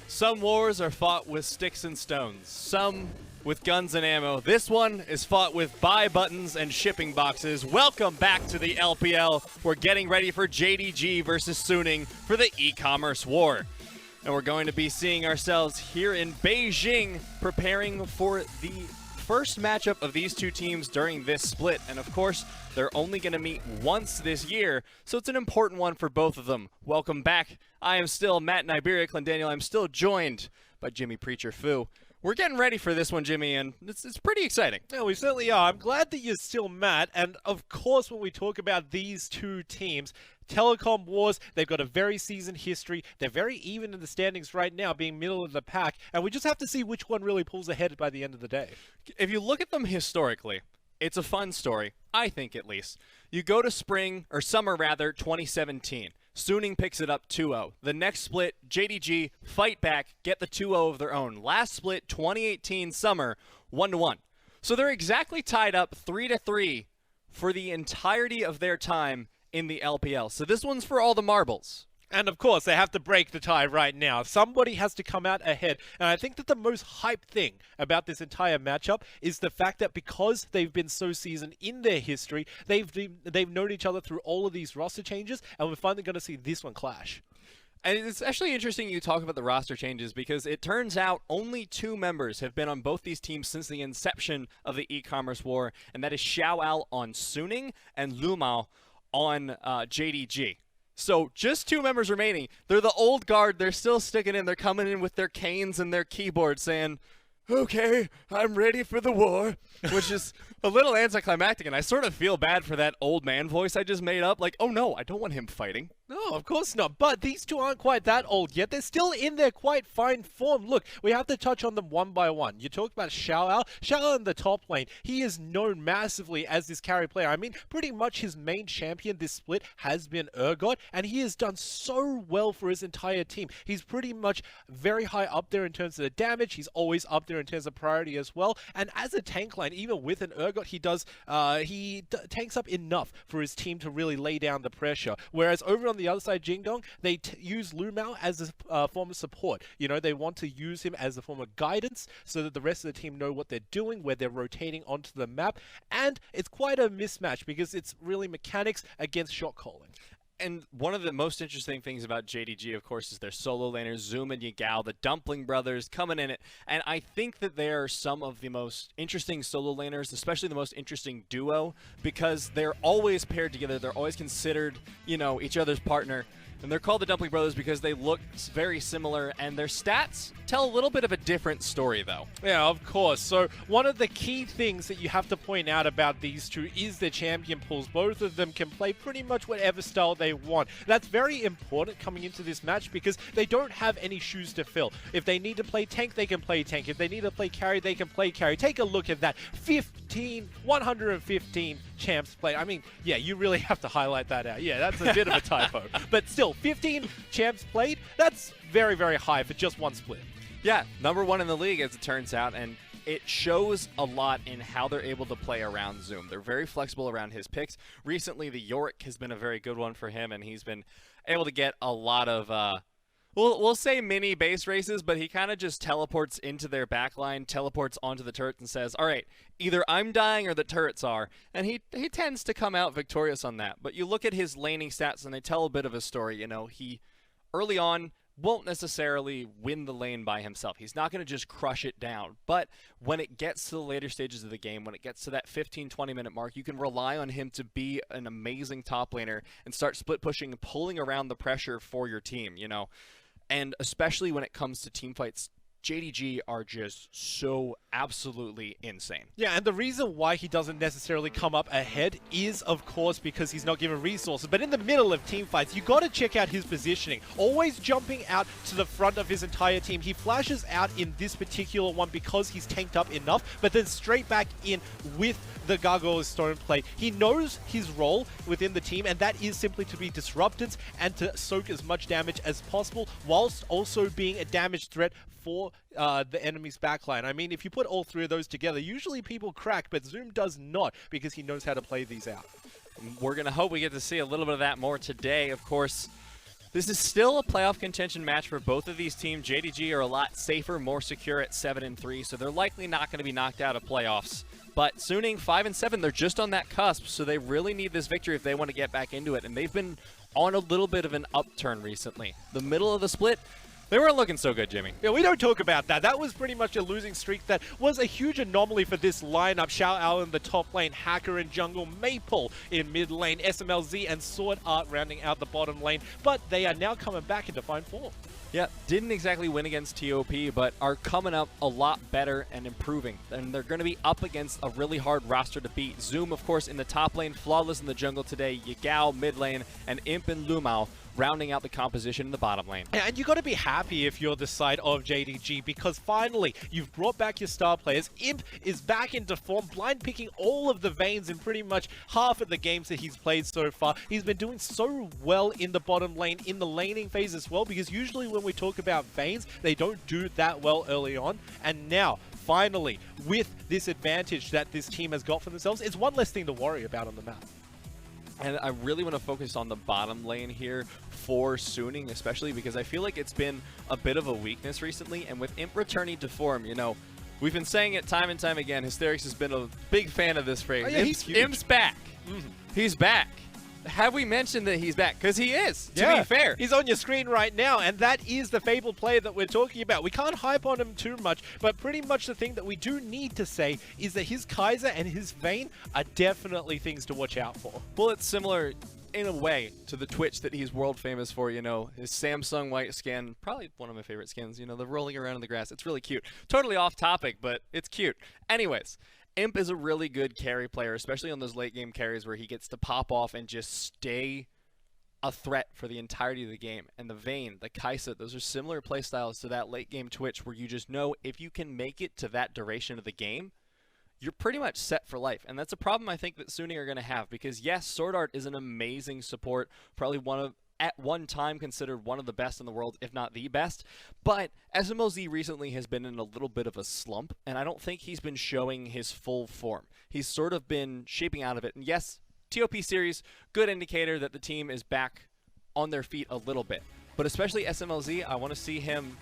Some wars are fought with sticks and stones, some with guns and ammo. This one is fought with buy buttons and shipping boxes. Welcome back to the LPL. We're getting ready for JDG versus Suning for the e-commerce war. And we're going to be seeing ourselves here in Beijing, preparing for the first matchup of these two teams during this split. And of course, they're only going to meet once this year, so it's an important one for both of them. Welcome back. I am still Matt Niberia Clendaniel. I'm still joined by Jimmy Preacher Fu. We're getting ready for this one, Jimmy, and it's pretty exciting. Yeah, we certainly are. I'm glad that you're still Matt. And of course, when we talk about these two teams, Telecom Wars, they've got a very seasoned history. They're very even in the standings right now, being middle of the pack. And we just have to see which one really pulls ahead by the end of the day. If you look at them historically, it's a fun story, I think at least. You go to summer 2017. Suning picks it up 2-0. The next split, JDG fight back, get the 2-0 of their own. Last split, 2018 summer, 1-1. So they're exactly tied up 3-3 for the entirety of their time in the LPL. So this one's for all the marbles. And of course, they have to break the tie right now. Somebody has to come out ahead. And I think that the most hyped thing about this entire matchup is the fact that because they've been so seasoned in their history, they've known each other through all of these roster changes, and we're finally going to see this one clash. And it's actually interesting you talk about the roster changes because it turns out only 2 members have been on both these teams since the inception of the e-commerce war, and that is XiaoAL on Suning and LvMao on JDG. So just 2 members remaining. They're the old guard. They're still sticking in. They're coming in with their canes and their keyboards saying, okay, I'm ready for the war, which is a little anticlimactic. And I sort of feel bad for that old man voice I just made up. Like, oh no, I don't want him fighting. No, of course not. But these two aren't quite that old yet. They're still in their quite fine form. Look, we have to touch on them one by one. You talked about XiaoAL. XiaoAL in the top lane. He is known massively as this carry player. I mean, pretty much his main champion this split has been Urgot, and he has done so well for his entire team. He's pretty much very high up there in terms of the damage. He's always up there in terms of priority as well. And as a tank lane, even with an Urgot, he tanks up enough for his team to really lay down the pressure. Whereas over on the other side, Jingdong, they use LvMao as a form of support. You know, they want to use him as a form of guidance so that the rest of the team know what they're doing, where they're rotating onto the map. And it's quite a mismatch because it's really mechanics against shot calling. And one of the most interesting things about JDG, of course, is their solo laners, Zoom and Yagao, the Dumpling brothers coming in it. And I think that they are some of the most interesting solo laners, especially the most interesting duo, because they're always paired together. They're always considered, you know, each other's partner. And they're called the Dumpling Brothers because they look very similar, and their stats tell a little bit of a different story, though. Yeah, of course. So one of the key things that you have to point out about these two is their champion pools. Both of them can play pretty much whatever style they want. That's very important coming into this match because they don't have any shoes to fill. If they need to play tank, they can play tank. If they need to play carry, they can play carry. Take a look at that. 115 champs played. I mean, yeah, you really have to highlight that out. Yeah, that's a bit of a typo. But still, 15 champs played, that's very, very high for just one split. Yeah, #1 in the league, as it turns out, and it shows a lot in how they're able to play around Zoom. They're very flexible around his picks. Recently, the Yorick has been a very good one for him, and he's been able to get a lot of, we'll say mini base races, but he kind of just teleports into their backline, teleports onto the turret, and says, all right, either I'm dying or the turrets are. And he tends to come out victorious on that. But you look at his laning stats, and they tell a bit of a story. You know, he, early on, won't necessarily win the lane by himself. He's not going to just crush it down. But when it gets to the later stages of the game, when it gets to that 15-20 minute mark, you can rely on him to be an amazing top laner and start split pushing and pulling around the pressure for your team, you know. And especially when it comes to team fights, JDG are just so absolutely insane. Yeah, and the reason why he doesn't necessarily come up ahead is, of course, because he's not given resources. But in the middle of team fights, you got to check out his positioning. Always jumping out to the front of his entire team. He flashes out in this particular one because he's tanked up enough, but then straight back in with the Gargoyle's Stone Plate. He knows his role within the team, and that is simply to be disruptors and to soak as much damage as possible, whilst also being a damage threat for the enemy's backline. I mean, if you put all three of those together, usually people crack, but Zoom does not because he knows how to play these out. We're going to hope we get to see a little bit of that more today. Of course, this is still a playoff contention match for both of these teams. JDG are a lot safer, more secure at 7-3, so they're likely not going to be knocked out of playoffs. But Suning 5-7, they're just on that cusp, so they really need this victory if they want to get back into it. And they've been on a little bit of an upturn recently. The middle of the split, they weren't looking so good, Jimmy. Yeah, we don't talk about that. That was pretty much a losing streak that was a huge anomaly for this lineup. XiaoAL in the top lane, Hacker in jungle, Maple in mid lane, Smlz and SwordArT rounding out the bottom lane. But they are now coming back into fine form. Yeah, didn't exactly win against TOP, but are coming up a lot better and improving. And they're going to be up against a really hard roster to beat. Zoom, of course, in the top lane, Flawless in the jungle today, Yagao mid lane, and Imp and LvMao rounding out the composition in the bottom lane. And you got to be happy if you're the side of JDG because finally you've brought back your star players. Imp is back into form, blind picking all of the veins in pretty much half of the games that he's played so far. He's been doing so well in the bottom lane, in the laning phase as well, because usually when we talk about veins, they don't do that well early on. And now, finally, with this advantage that this team has got for themselves, it's one less thing to worry about on the map. And I really want to focus on the bottom lane here for Suning, especially because I feel like it's been a bit of a weakness recently. And with Imp returning to form, you know, we've been saying it time and time again. Hysterix has been a big fan of this phrase. Oh, yeah, Imp's back. He's back. Have we mentioned that he's back? Because he is, to be fair. He's on your screen right now, and that is the fabled player that we're talking about. We can't hype on him too much, but pretty much the thing that we do need to say is that his Kaiser and his Vayne are definitely things to watch out for. Well, it's similar in a way to the Twitch that he's world famous for, you know, his Samsung white skin, probably one of my favorite skins, you know, the rolling around in the grass. It's really cute. Totally off topic, but it's cute. Anyways, Imp is a really good carry player, especially on those late game carries where he gets to pop off and just stay a threat for the entirety of the game. And the Vayne, the Kaisa, those are similar playstyles to that late game Twitch where you just know if you can make it to that duration of the game, you're pretty much set for life. And that's a problem I think that Suning are going to have because yes, SwordArT is an amazing support, probably at one time considered one of the best in the world, if not the best. But Smlz recently has been in a little bit of a slump, and I don't think he's been showing his full form. He's sort of been shaping out of it. And yes, TOP series, good indicator that the team is back on their feet a little bit. But especially Smlz, I want to see him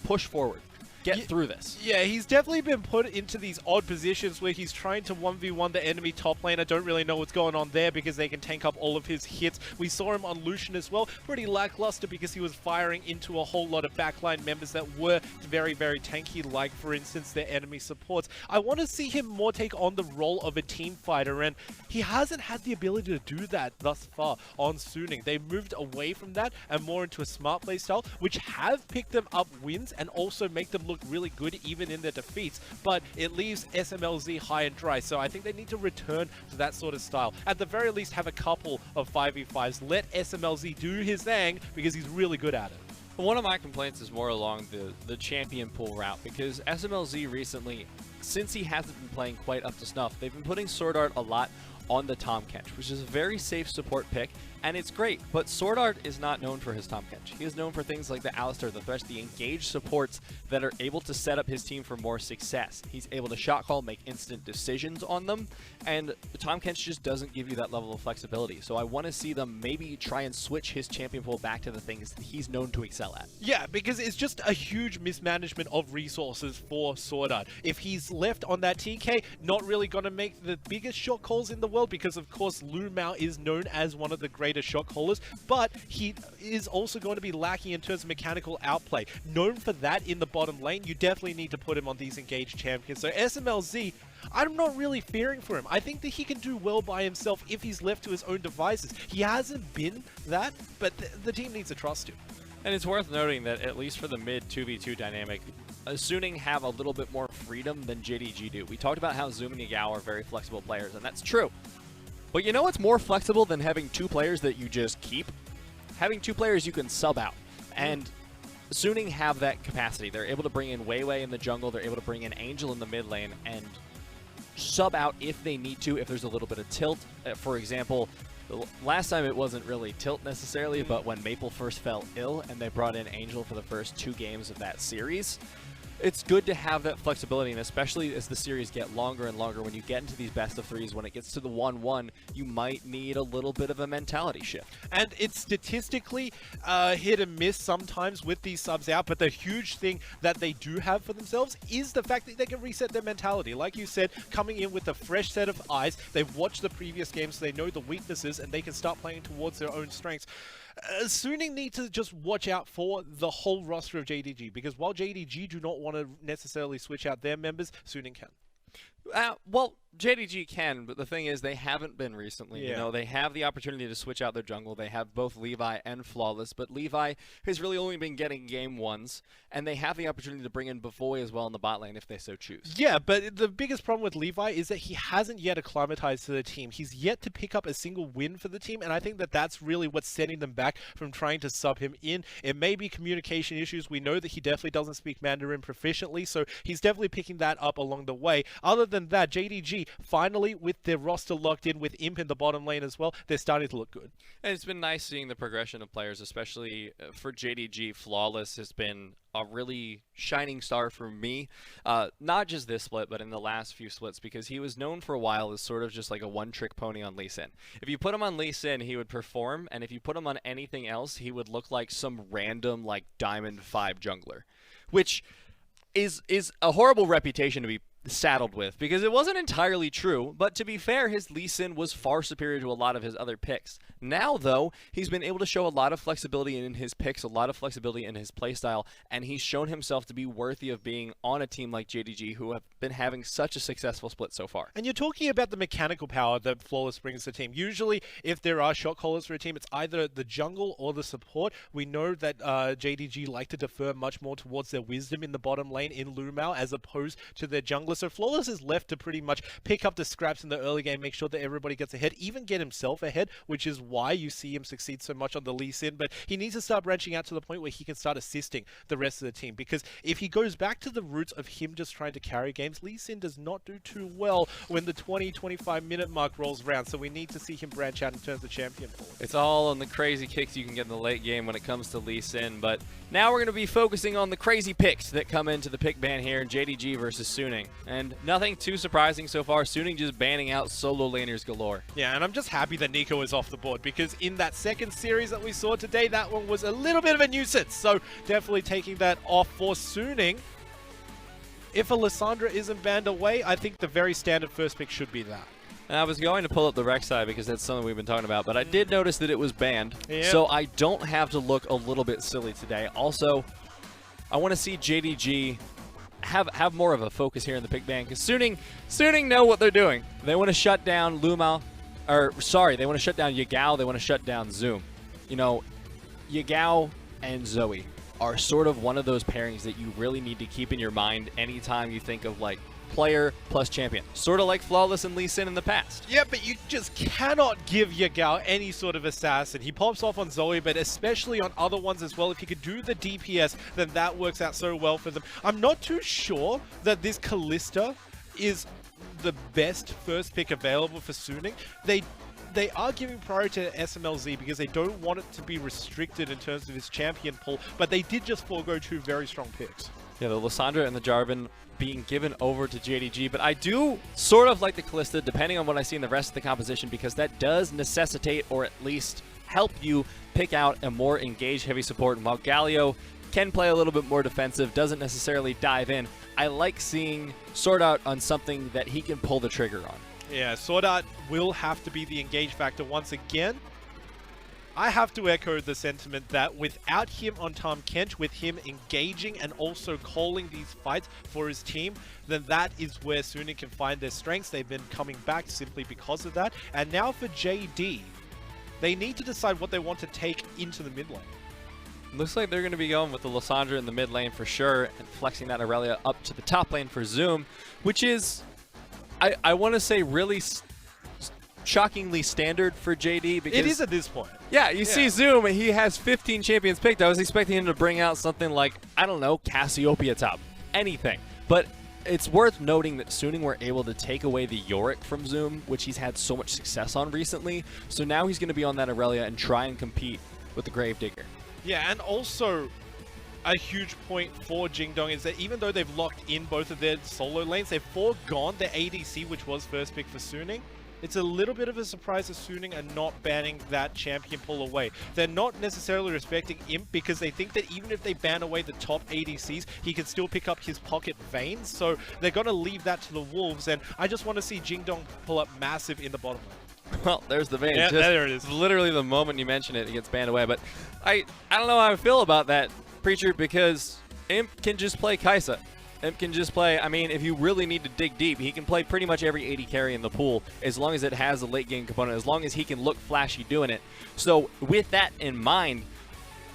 push forward. Get through this. Yeah, he's definitely been put into these odd positions where he's trying to 1v1 the enemy top lane. I don't really know what's going on there because they can tank up all of his hits. We saw him on Lucian as well. Pretty lackluster because he was firing into a whole lot of backline members that were very, very tanky, like, for instance, their enemy supports. I want to see him more take on the role of a team fighter, and he hasn't had the ability to do that thus far on Suning. They moved away from that and more into a smart play style, which have picked them up wins and also make them look really good even in their defeats, but it leaves Smlz high and dry, so I think they need to return to that sort of style. At the very least, have a couple of 5v5s. Let Smlz do his thing because he's really good at it. One of my complaints is more along the champion pool route because Smlz recently, since he hasn't been playing quite up to snuff, they've been putting SwordArT a lot on the Tahm Kench, which is a very safe support pick, and it's great, but SwordArT is not known for his Tahm Kench. He is known for things like the Alistar, the Thresh, the engaged supports that are able to set up his team for more success. He's able to shot call, make instant decisions on them, and the Tahm Kench just doesn't give you that level of flexibility. So I want to see them maybe try and switch his champion pool back to the things that he's known to excel at. Yeah, because it's just a huge mismanagement of resources for SwordArT. If he's left on that TK, not really going to make the biggest shot calls in the world because, of course, LvMao is known as one of the greatest shot callers, but he is also going to be lacking in terms of mechanical outplay. Known for that in the bottom lane, you definitely need to put him on these engaged champions. So Smlz, I'm not really fearing for him. I think that he can do well by himself if he's left to his own devices. He hasn't been that, but the team needs to trust him. And it's worth noting that at least for the mid 2v2 dynamic, Suning have a little bit more freedom than JDG do. We talked about how Zoom and Yagao are very flexible players, and that's true. But you know what's more flexible than having two players that you just keep? Having two players you can sub out. And Suning have that capacity. They're able to bring in Weiwei in the jungle, they're able to bring in Angel in the mid lane, and sub out if they need to, if there's a little bit of tilt. For example, Last time it wasn't really tilt necessarily, but when Maple first fell ill and they brought in Angel for the first 2 games of that series, it's good to have that flexibility, and especially as the series get longer and longer, when you get into these best of 3s, when it gets to the 1-1, you might need a little bit of a mentality shift. And it's statistically hit and miss sometimes with these subs out, but the huge thing that they do have for themselves is the fact that they can reset their mentality. Like you said, coming in with a fresh set of eyes, they've watched the previous games, so they know the weaknesses, and they can start playing towards their own strengths. Suning need to just watch out for the whole roster of JDG, because while JDG do not want to necessarily switch out their members, Suning can. Well, JDG can, but the thing is they haven't been recently. Yeah. You know, they have the opportunity to switch out their jungle. They have both Levi and Flawless, but Levi has really only been getting game 1s, and they have the opportunity to bring in Bavoy as well in the bot lane if they so choose. Yeah, but the biggest problem with Levi is that he hasn't yet acclimatized to the team. He's yet to pick up a single win for the team, and I think that that's really what's setting them back from trying to sub him in. It may be communication issues. We know that he definitely doesn't speak Mandarin proficiently, so he's definitely picking that up along the way. Other than that, JDG, finally, with their roster locked in with Imp in the bottom lane as well, they're starting to look good. And it's been nice seeing the progression of players, especially for JDG. Flawless has been a really shining star for me, not just this split, but in the last few splits, because he was known for a while as sort of just like a one-trick pony on Lee Sin. If you put him on Lee Sin, he would perform, and if you put him on anything else, he would look like some random like Diamond 5 jungler, which is a horrible reputation to be saddled with, because it wasn't entirely true, but to be fair, his Lee Sin was far superior to a lot of his other picks. Now, though, he's been able to show a lot of flexibility in his picks, a lot of flexibility in his playstyle, and he's shown himself to be worthy of being on a team like JDG, who have been having such a successful split so far. And you're talking about the mechanical power that Flawless brings to the team. Usually, if there are shot callers for a team, it's either the jungle or the support. We know that JDG like to defer much more towards their wisdom in the bottom lane in LvMao as opposed to their jungler. So Flawless is left to pretty much pick up the scraps in the early game, make sure that everybody gets ahead, even get himself ahead, which is why you see him succeed so much on the Lee Sin. But he needs to start branching out to the point where he can start assisting the rest of the team, because if he goes back to the roots of him just trying to carry games, Lee Sin does not do too well when the 20-25 minute mark rolls around. So we need to see him branch out in terms of champion pool. It's all on the crazy kicks you can get in the late game when it comes to Lee Sin, but now we're going to be focusing on the crazy picks that come into the pick ban here in JDG versus Suning. And nothing too surprising so far. Suning just banning out solo laners galore. Yeah, and I'm just happy that Nico is off the board, because in that second series that we saw today, that one was a little bit of a nuisance. So definitely taking that off for Suning. If a Lissandra isn't banned away, I think the very standard first pick should be that. And I was going to pull up the rec side because that's something we've been talking about, but I did notice that it was banned, so I don't have to look a little bit silly today. Also, I want to see JDG have more of a focus here in the pick ban, because Suning know what they're doing. They want to shut down LvMao, or sorry, they want to shut down Yagao, they want to shut down Zoom. You know, Yagao and Zoe are sort of one of those pairings that you really need to keep in your mind anytime you think of like player plus champion. Sort of like Flawless and Lee Sin in the past. Yeah, but you just cannot give Yagao any sort of assassin. He pops off on Zoe, but especially on other ones as well. If he could do the DPS, then that works out so well for them. I'm not too sure that this Kalista is the best first pick available for Suning. They are giving priority to Smlz because they don't want it to be restricted in terms of his champion pool, but they did just forego 2 very strong picks. Yeah, the Lissandra and the Jarvan being given over to JDG, but I do sort of like the Kalista depending on what I see in the rest of the composition, because that does necessitate or at least help you pick out a more engaged heavy support. And while Galio can play a little bit more defensive, doesn't necessarily dive in, I like seeing SwordArT on something that he can pull the trigger on. Yeah, SwordArT will have to be the engage factor once again. I have to echo the sentiment that without him on Tom Kent, with him engaging and also calling these fights for his team, then that is where Suning can find their strengths. They've been coming back simply because of that. And now for JD, they need to decide what they want to take into the mid lane. Looks like they're going to be going with the Lissandra in the mid lane for sure, and flexing that Irelia up to the top lane for Zoom, which is, I want to say, really shockingly standard for JD. Because it is at this point. Yeah, you see Zoom, and he has 15 champions picked. I was expecting him to bring out something like, I don't know, Cassiopeia top, anything. But it's worth noting that Suning were able to take away the Yorick from Zoom, which he's had so much success on recently. So now he's going to be on that Irelia and try and compete with the Gravedigger. Yeah, and also a huge point for Jingdong is that even though they've locked in both of their solo lanes, they've foregone their ADC, which was first pick for Suning. It's a little bit of a surprise that Suning are not banning that champion pull away. They're not necessarily respecting Imp because they think that even if they ban away the top ADCs, he can still pick up his pocket veins. So they're going to leave that to the Wolves, and I just want to see Jingdong pull up massive in the bottom lane. Well, there's the vein. Yeah, there it is. Literally the moment you mention it, it gets banned away. But I don't know how I feel about that, Preacher, because Imp can just play Kaisa. Imp can just play, I mean, if you really need to dig deep, he can play pretty much every AD carry in the pool as long as it has a late game component, as long as he can look flashy doing it. So with that in mind,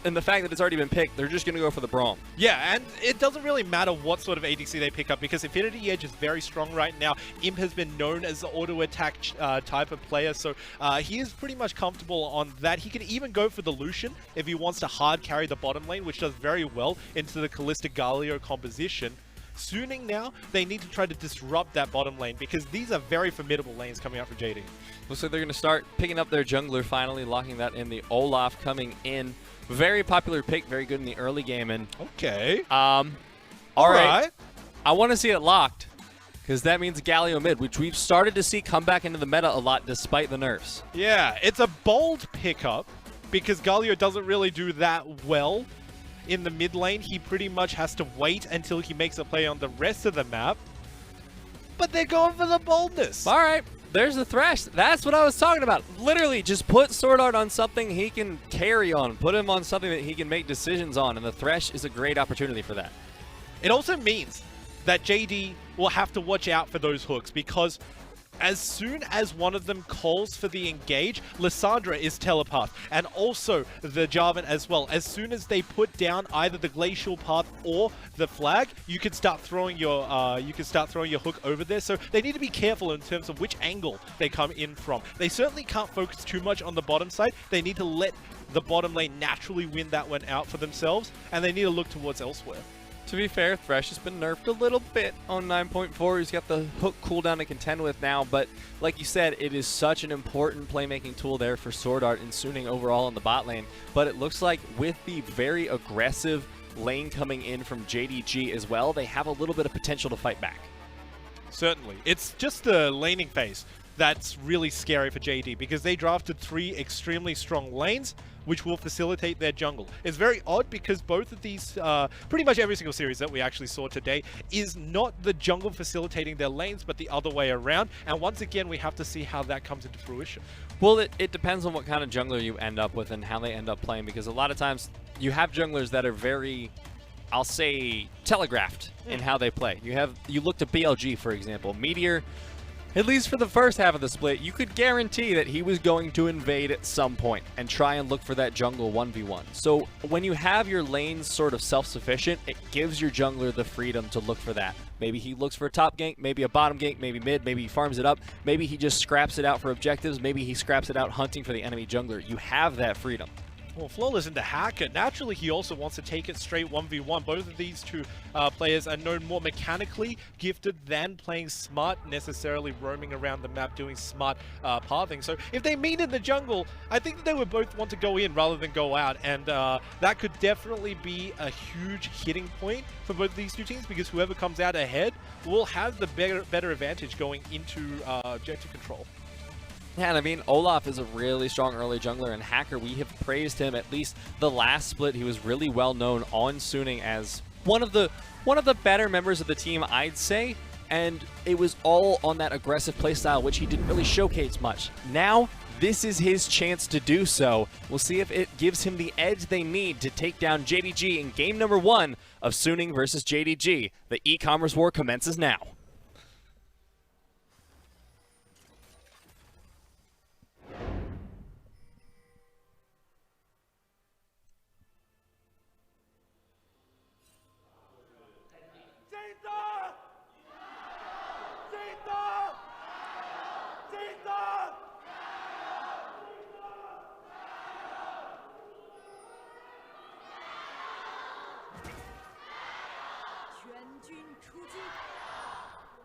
and the fact that it's already been picked, they're just going to go for the Braum. Yeah, and it doesn't really matter what sort of ADC they pick up because Infinity Edge is very strong right now. Imp has been known as the auto-attack type of player, so he is pretty much comfortable on that. He can even go for the Lucian if he wants to hard carry the bottom lane, which does very well into the Kalista Galio composition. Suning now, they need to try to disrupt that bottom lane because these are very formidable lanes coming out from JD. Looks like they're going to start picking up their jungler, finally locking that in. The Olaf coming in. Very popular pick, very good in the early game. And okay. All right. I want to see it locked because that means Galio mid, which we've started to see come back into the meta a lot despite the nerfs. Yeah, it's a bold pickup because Galio doesn't really do that well in the mid lane. He pretty much has to wait until he makes a play on the rest of the map. But they're going for the boldness. All right. There's the Thresh. That's what I was talking about. Literally, just put SwordArT on something he can carry on. Put him on something that he can make decisions on, and the Thresh is a great opportunity for that. It also means that JD will have to watch out for those hooks because as soon as one of them calls for the engage, Lissandra is telepath, and also the Jarvan as well. As soon as they put down either the glacial path or the flag, you can start throwing your hook over there. So they need to be careful in terms of which angle they come in from. They certainly can't focus too much on the bottom side. They need to let the bottom lane naturally win that one out for themselves, and they need to look towards elsewhere. To be fair, Thresh has been nerfed a little bit on 9.4. He's got the hook cooldown to contend with now, but like you said, it is such an important playmaking tool there for SwordArT and Suning overall in the bot lane. But it looks like with the very aggressive lane coming in from JDG as well, they have a little bit of potential to fight back. Certainly. It's just the laning phase that's really scary for JD because they drafted 3 extremely strong lanes which will facilitate their jungle. It's very odd because both of these, pretty much every single series that we actually saw today is not the jungle facilitating their lanes, but the other way around. And once again, we have to see how that comes into fruition. Well, it depends on what kind of jungler you end up with and how they end up playing, because a lot of times you have junglers that are very, I'll say, telegraphed in how they play. You look to BLG, for example. Meteor, at least for the first half of the split, you could guarantee that he was going to invade at some point and try and look for that jungle 1v1. So when you have your lanes sort of self-sufficient, it gives your jungler the freedom to look for that. Maybe he looks for a top gank, maybe a bottom gank, maybe mid, maybe he farms it up, maybe he just scraps it out for objectives, maybe he scraps it out hunting for the enemy jungler. You have that freedom. Well, Flawless into Hacker. Naturally, he also wants to take it straight 1v1. Both of these two players are known more mechanically gifted than playing smart, necessarily roaming around the map doing smart pathing. So if they meet in the jungle, I think that they would both want to go in rather than go out. And that could definitely be a huge hitting point for both of these two teams because whoever comes out ahead will have the better advantage going into objective control. Yeah, and I mean, Olaf is a really strong early jungler, and Hacker, we have praised him at least the last split. He was really well known on Suning as one of the better members of the team, I'd say, and it was all on that aggressive playstyle, which he didn't really showcase much. Now, this is his chance to do so. We'll see if it gives him the edge they need to take down JDG in game number 1 of Suning versus JDG. The e-commerce war commences now.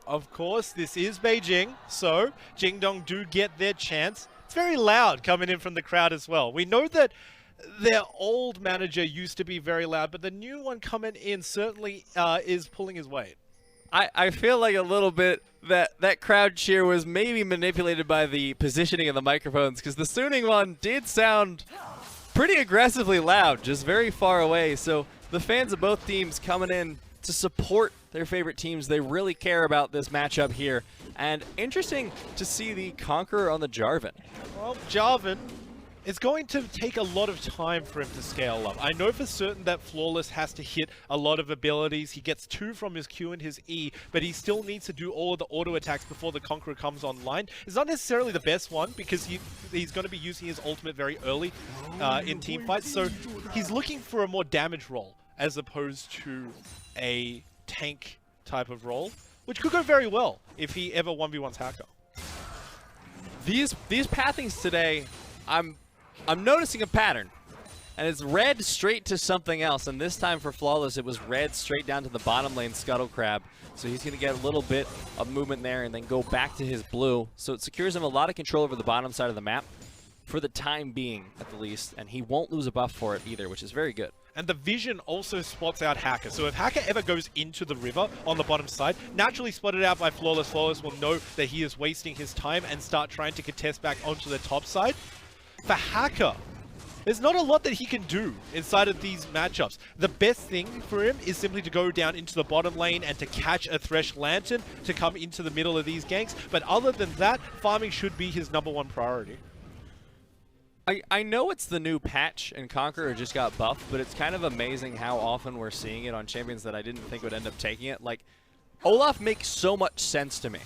of course, this is Beijing, so Jingdong do get their chance. It's very loud coming in from the crowd as well. We know that their old manager used to be very loud, but the new one coming in certainly is pulling his weight. I feel like a little bit that crowd cheer was maybe manipulated by the positioning of the microphones, because the Suning one did sound pretty aggressively loud, just very far away. So the fans of both teams coming in to support their favorite teams. They really care about this matchup here. And interesting to see the Conqueror on the Jarvan. Well, Jarvan, it's going to take a lot of time for him to scale up. I know for certain that Flawless has to hit a lot of abilities. He gets 2 from his Q and his E, but he still needs to do all of the auto attacks before the Conqueror comes online. It's not necessarily the best one because he's going to be using his ultimate very early in team fights. So he's looking for a more damage role as opposed to a tank type of role, which could go very well if he ever 1v1s Hacker. These pathings today, I'm noticing a pattern, and it's red straight to something else, and this time for Flawless it was red straight down to the bottom lane Scuttle Crab, so he's going to get a little bit of movement there and then go back to his blue, so it secures him a lot of control over the bottom side of the map, for the time being at the least, and he won't lose a buff for it either, which is very good. And the vision also spots out Hacker. So if Hacker ever goes into the river on the bottom side, naturally spotted out by Flawless, Flawless will know that he is wasting his time and start trying to contest back onto the top side. For Hacker, there's not a lot that he can do inside of these matchups. The best thing for him is simply to go down into the bottom lane and to catch a Thresh Lantern to come into the middle of these ganks. But other than that, farming should be his #1 priority. I know it's the new patch and Conqueror just got buffed, but it's kind of amazing how often we're seeing it on champions that I didn't think would end up taking it. Like, Olaf makes so much sense to me.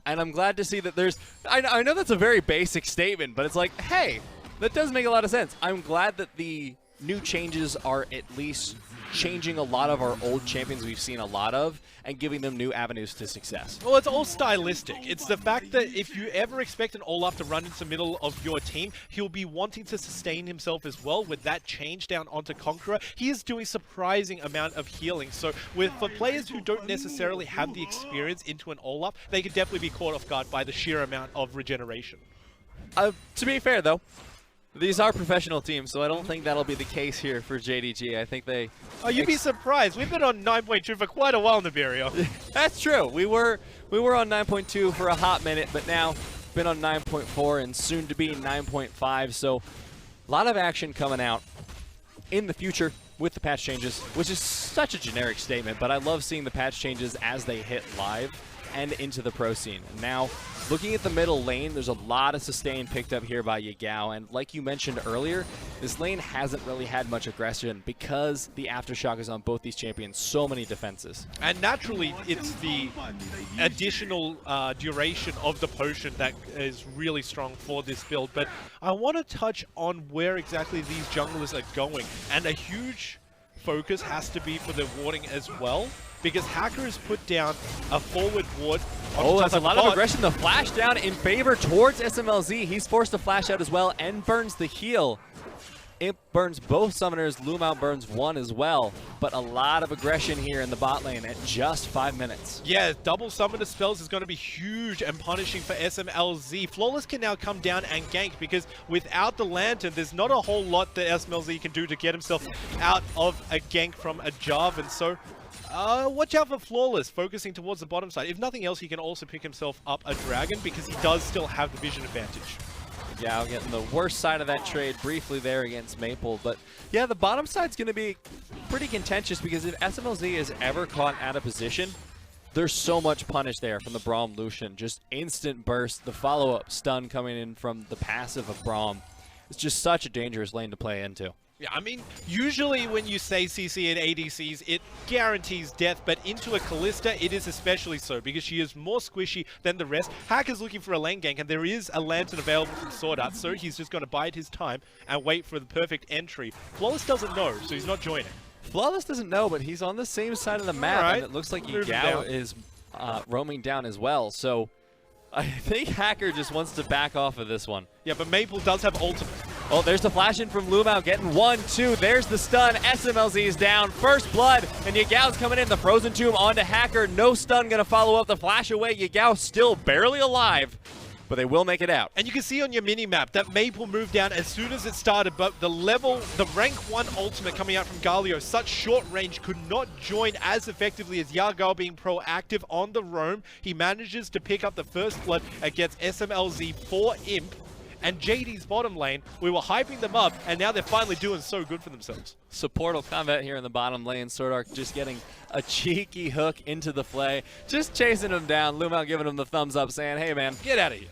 And I'm glad to see that there's... I know that's a very basic statement, but it's like, hey, that does make a lot of sense. I'm glad that the new changes are at least changing a lot of our old champions we've seen a lot of and giving them new avenues to success. Well, it's all stylistic. It's the fact that if you ever expect an Olaf to run into the middle of your team, he'll be wanting to sustain himself as well with that change down onto Conqueror. He is doing surprising amount of healing. So for players who don't necessarily have the experience into an Olaf, they could definitely be caught off guard by the sheer amount of regeneration. To be fair, though, these are professional teams, so I don't think that'll be the case here for JDG. I think they... Oh, you'd be surprised. We've been on 9.2 for quite a while, Nibirio. That's true. We were on 9.2 for a hot minute, but now been on 9.4 and soon to be 9.5. So a lot of action coming out in the future with the patch changes, which is such a generic statement, but I love seeing the patch changes as they hit live and into the pro scene. And now, looking at the middle lane, there's a lot of sustain picked up here by Yagao, and like you mentioned earlier, this lane hasn't really had much aggression because the Aftershock is on both these champions, so many defenses. And naturally, it's the additional duration of the potion that is really strong for this build, but I want to touch on where exactly these junglers are going, and a huge focus has to be for their warding as well, because Hacker has put down a forward ward. Oh, that's a lot of aggression. The flash down in favor towards Smlz. He's forced to flash out as well and burns the heal. It burns both summoners. LvMao burns one as well. But a lot of aggression here in the bot lane at just 5 minutes. Yeah, double summoner spells is going to be huge and punishing for Smlz. Flawless can now come down and gank because without the Lantern, there's not a whole lot that Smlz can do to get himself out of a gank from a Jarvan. So watch out for Flawless, focusing towards the bottom side. If nothing else, he can also pick himself up a dragon because he does still have the vision advantage. Yeah, getting the worst side of that trade briefly there against Maple. But yeah, the bottom side's going to be pretty contentious because if Smlz is ever caught out of position, there's so much punish there from the Braum Lucian. Just instant burst, the follow-up stun coming in from the passive of Braum. It's just such a dangerous lane to play into. Yeah, I mean, usually when you say CC and ADCs, it guarantees death, but into a Kalista, it is especially so, because she is more squishy than the rest. Hacker's looking for a lane gank, and there is a Lantern available from SwordArT, so he's just going to bide his time and wait for the perfect entry. Flawless doesn't know, so he's not joining. Flawless doesn't know, but he's on the same side of the map, and it looks like Yagao is roaming down as well, so I think Hacker just wants to back off of this one. Yeah, but Maple does have ultimate. Oh, there's the flash in from LvMao, getting 1, 2. There's the stun. Smlz is down. First blood, and Yagao's coming in. The Frozen Tomb onto Hacker. No stun going to follow up the flash away. Yagao still barely alive, but they will make it out. And you can see on your mini-map that Maple moved down as soon as it started, but the rank 1 ultimate coming out from Galio, such short range, could not join as effectively as Yagao being proactive on the roam. He manages to pick up the first blood against Smlz for Imp. And JD's bottom lane, we were hyping them up, and now they're finally doing so good for themselves. Supportal combat here in the bottom lane. SwordArT just getting a cheeky hook into the flay. Just chasing him down. LvMao giving him the thumbs up, saying, hey, man, Get out of here.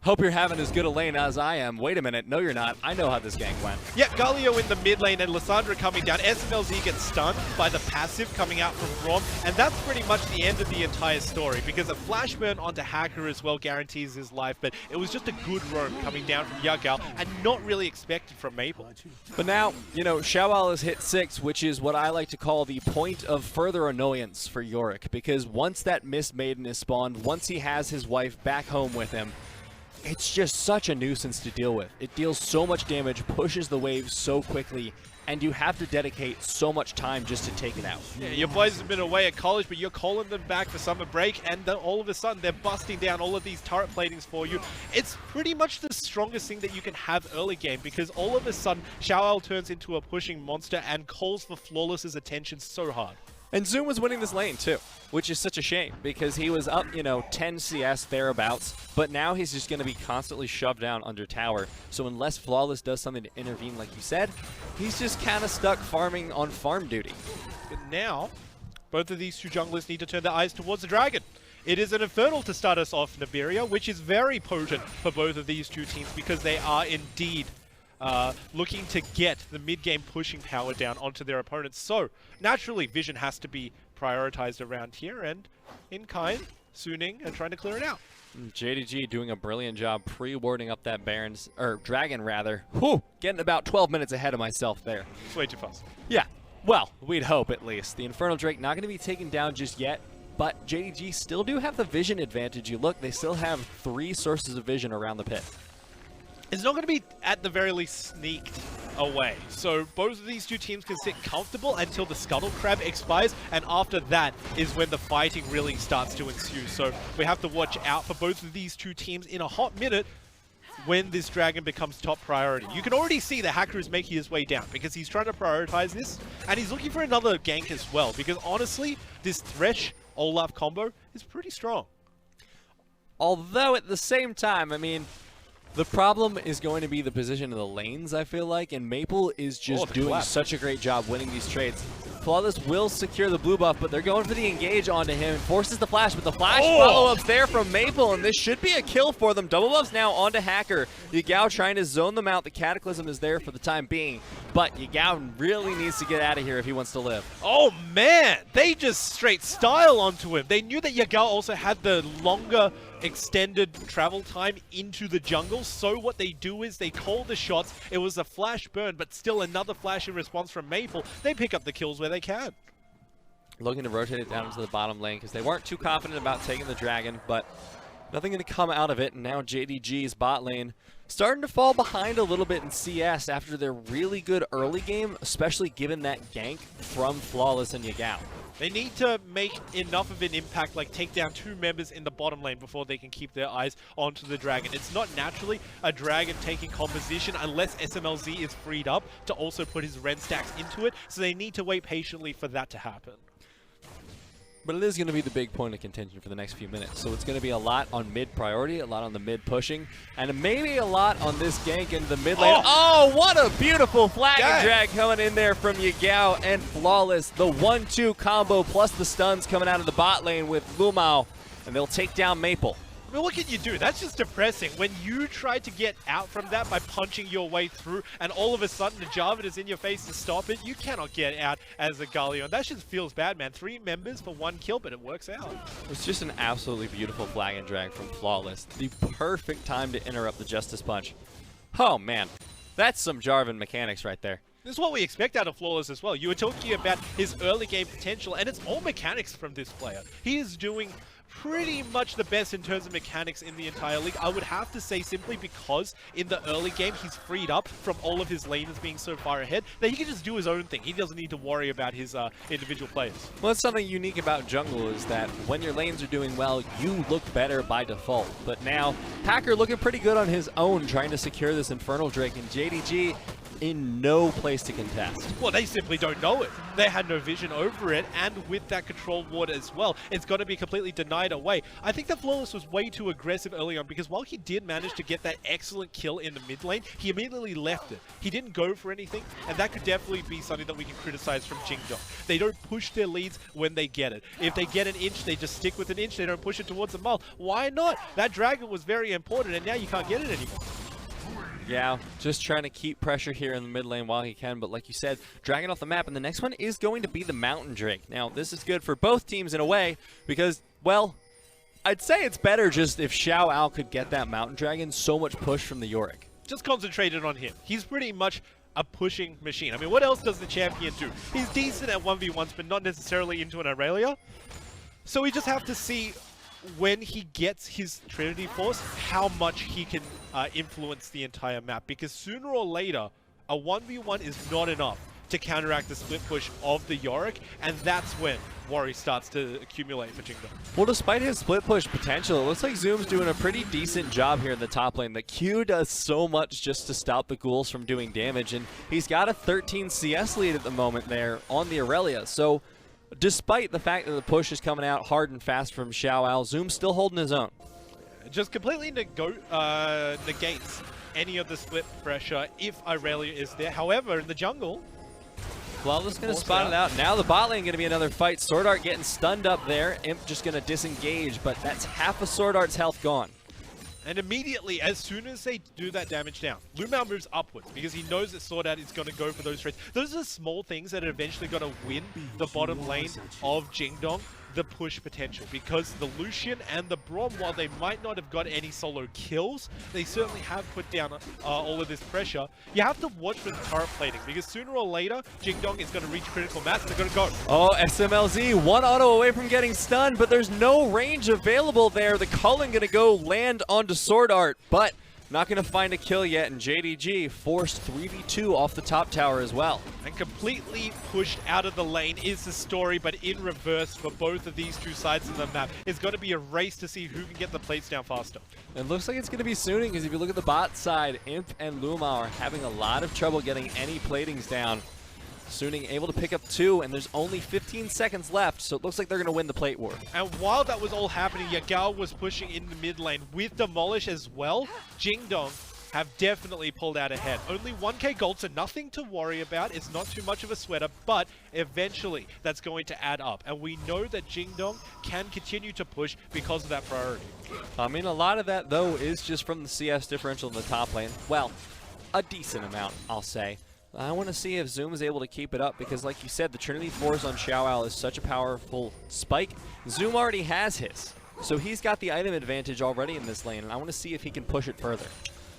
hope you're having as good a lane as I am. Wait a minute. No, you're not. I know how this gank went. Yeah, Galio in the mid lane and Lissandra coming down. Smlz gets stunned by the passive coming out from Braum, and that's pretty much the end of the entire story, because a flash burn onto Hacker as well guarantees his life, but it was just a good roam coming down from Yagao and not really expected from Maple. But now, you know, XiaoAL has hit 6, which is what I like to call the point of further annoyance for Yorick, because once that Mist Maiden is spawned, once he has his wife back home with him, it's just such a nuisance to deal with. It deals so much damage, pushes the waves so quickly, and you have to dedicate so much time just to take it out. Yeah, your boys have been away at college, but you're calling them back for summer break, and then all of a sudden they're busting down all of these turret platings for you. It's pretty much the strongest thing that you can have early game, because all of a sudden XiaoAL turns into a pushing monster and calls for Flawless's attention so hard. And Zoom was winning this lane too, which is such a shame because he was up, you know, 10 CS thereabouts, but now he's just going to be constantly shoved down under tower. So unless Flawless does something to intervene, like you said, he's just kind of stuck farming on farm duty. But now, both of these two junglers need to turn their eyes towards the dragon. It is an Infernal to start us off in Irelia, which is very potent for both of these two teams because they are indeed looking to get the mid-game pushing power down onto their opponents. So, naturally, Vision has to be prioritized around here, and in kind, Suning and trying to clear it out. JDG doing a brilliant job pre-warding up that Baron's, or Dragon rather. Whew, getting about 12 minutes ahead of myself there. It's way too fast. Yeah, well, we'd hope at least. The Infernal Drake not going to be taken down just yet, but JDG still do have the vision advantage. You look, they still have 3 sources of vision around the pit. It's not going to be, at the very least, sneaked away. So both of these two teams can sit comfortable until the Scuttle Crab expires, and after that is when the fighting really starts to ensue. So we have to watch out for both of these two teams in a hot minute when this dragon becomes top priority. You can already see the Hacker is making his way down because he's trying to prioritize this, and he's looking for another gank as well, because honestly, this Thresh Olaf combo is pretty strong. Although at the same time, I mean, the problem is going to be the position of the lanes, I feel like, and Maple is just doing such a great job winning these trades. Flawless will secure the blue buff, but they're going for the engage onto him. Forces the flash, but the flash follow-up's there from Maple, and this should be a kill for them. Double buffs now onto Hacker. Yagao trying to zone them out. The Cataclysm is there for the time being, but Yagao really needs to get out of here if he wants to live. Oh man, they just straight style onto him. They knew that Yagao also had the longer extended travel time into the jungle, so what they do is they call the shots. It was a flash burn, but still another flash in response from Maple. They pick up the kills where they can. Looking to rotate it down into the bottom lane because they weren't too confident about taking the dragon, but nothing going to come out of it. And now JDG's bot lane starting to fall behind a little bit in CS after their really good early game, especially given that gank from Flawless and Yagao. They need to make enough of an impact, like take down 2 members in the bottom lane before they can keep their eyes onto the dragon. It's not naturally a dragon taking composition unless Smlz is freed up to also put his Ren stacks into it, so they need to wait patiently for that to happen. But it is going to be the big point of contention for the next few minutes. So it's going to be a lot on mid priority, a lot on the mid pushing, and maybe a lot on this gank in the mid lane. Oh, what a beautiful flag and drag coming in there from Yagao and Flawless. The 1-2 combo plus the stuns coming out of the bot lane with LvMao, and they'll take down Maple. I mean, what can you do? That's just depressing. When you try to get out from that by punching your way through, and all of a sudden the Jarvan is in your face to stop it, you cannot get out as a Galio. And that just feels bad, man. 3 members for 1 kill, but it works out. It's just an absolutely beautiful flag and drag from Flawless. The perfect time to interrupt the Justice Punch. Oh, man. That's some Jarvan mechanics right there. This is what we expect out of Flawless as well. You were talking about his early game potential, and it's all mechanics from this player. He is doing pretty much the best in terms of mechanics in the entire league. I would have to say simply because in the early game he's freed up from all of his laners being so far ahead that he can just do his own thing. He doesn't need to worry about his individual players. Well, that's something unique about jungle is that when your lanes are doing well, you look better by default. But now, FLICKR looking pretty good on his own, trying to secure this Infernal Drake, and JDG in no place to contest. Well, they simply don't know it. They had no vision over it, and with that control ward as well, it's going to be completely denied away. I think that Flawless was way too aggressive early on, because while he did manage to get that excellent kill in the mid lane, he immediately left it. He didn't go for anything, and that could definitely be something that we can criticize from Jingdong. They don't push their leads when they get it. If they get an inch, they just stick with an inch. They don't push it towards the mole. Why not? That dragon was very important, and now you can't get it anymore. Yeah, just trying to keep pressure here in the mid lane while he can, but like you said, dragging off the map, and the next one is going to be the Mountain Drake. Now, this is good for both teams in a way, because, well, I'd say it's better just if XiaoAL could get that Mountain Dragon, so much push from the Yorick. Just concentrated on him. He's pretty much a pushing machine. I mean, what else does the champion do? He's decent at 1v1s, but not necessarily into an Irelia. So we just have to see when he gets his Trinity Force, how much he can influence the entire map. Because sooner or later, a 1v1 is not enough to counteract the split push of the Yorick, and that's when worry starts to accumulate for Jingdong. Well, despite his split push potential, it looks like Zoom's doing a pretty decent job here in the top lane. The Q does so much just to stop the ghouls from doing damage, and he's got a 13 CS lead at the moment there on the Irelia. So despite the fact that the push is coming out hard and fast from XiaoAL, Zoom's still holding his own. Just completely negates any of the split pressure if Irelia is there. However, in the jungle, Flawless going to spot it out. Now the bot lane going to be another fight. SwordArT getting stunned up there. Imp just going to disengage, but that's half of SwordArT's health gone. And immediately, as soon as they do that damage down, LvMao moves upwards because he knows that SwordArT is going to go for those trades. Those are the small things that are eventually going to win the bottom lane of Jingdong the push potential, because the Lucian and the Braum, while they might not have got any solo kills, they certainly have put down all of this pressure. You have to watch for the turret plating, because sooner or later, Jingdong is going to reach critical mass and they're going to go. Oh, Smlz, one auto away from getting stunned, but there's no range available there. The Cullen going to go land onto SwordArT, but not going to find a kill yet, and JDG forced 3v2 off the top tower as well. And completely pushed out of the lane is the story, but in reverse for both of these two sides of the map. It's going to be a race to see who can get the plates down faster. It looks like it's going to be Sooning, because if you look at the bot side, Imp and LvMao are having a lot of trouble getting any platings down. Sooning able to pick up 2, and there's only 15 seconds left, so it looks like they're going to win the plate war. And while that was all happening, Yagao was pushing in the mid lane with Demolish as well. Jingdong have definitely pulled out ahead. Only 1k gold, so nothing to worry about. It's not too much of a sweater, but eventually that's going to add up. And we know that Jingdong can continue to push because of that priority. I mean, a lot of that, though, is just from the CS differential in the top lane. Well, a decent amount, I'll say. I want to see if Zoom is able to keep it up, because like you said, the Trinity Force on XiaoAL is such a powerful spike. Zoom already has his, so he's got the item advantage already in this lane, and I want to see if he can push it further.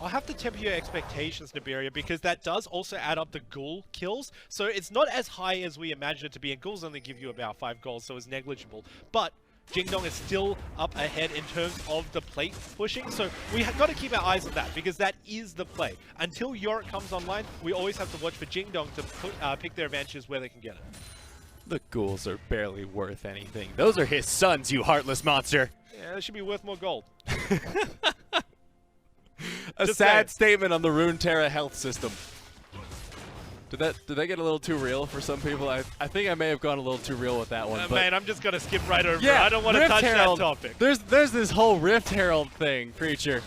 I'll have to temper your expectations, Nibiria, because that does also add up the ghoul kills, so it's not as high as we imagine it to be, and ghouls only give you about 5 gold, so it's negligible. But Jingdong is still up ahead in terms of the plate pushing, so we have got to keep our eyes on that, because that is the play. Until Yorick comes online, we always have to watch for Jingdong to pick their advantages where they can get it. The ghouls are barely worth anything. Those are his sons, you heartless monster. Yeah, they should be worth more gold. A sad statement on the Runeterra health system. Did that get a little too real for some people? I think I may have gone a little too real with that one. But man, I'm just going to skip right over it. yeah, I don't want to touch Herald, that topic. There's this whole Rift Herald thing, creature.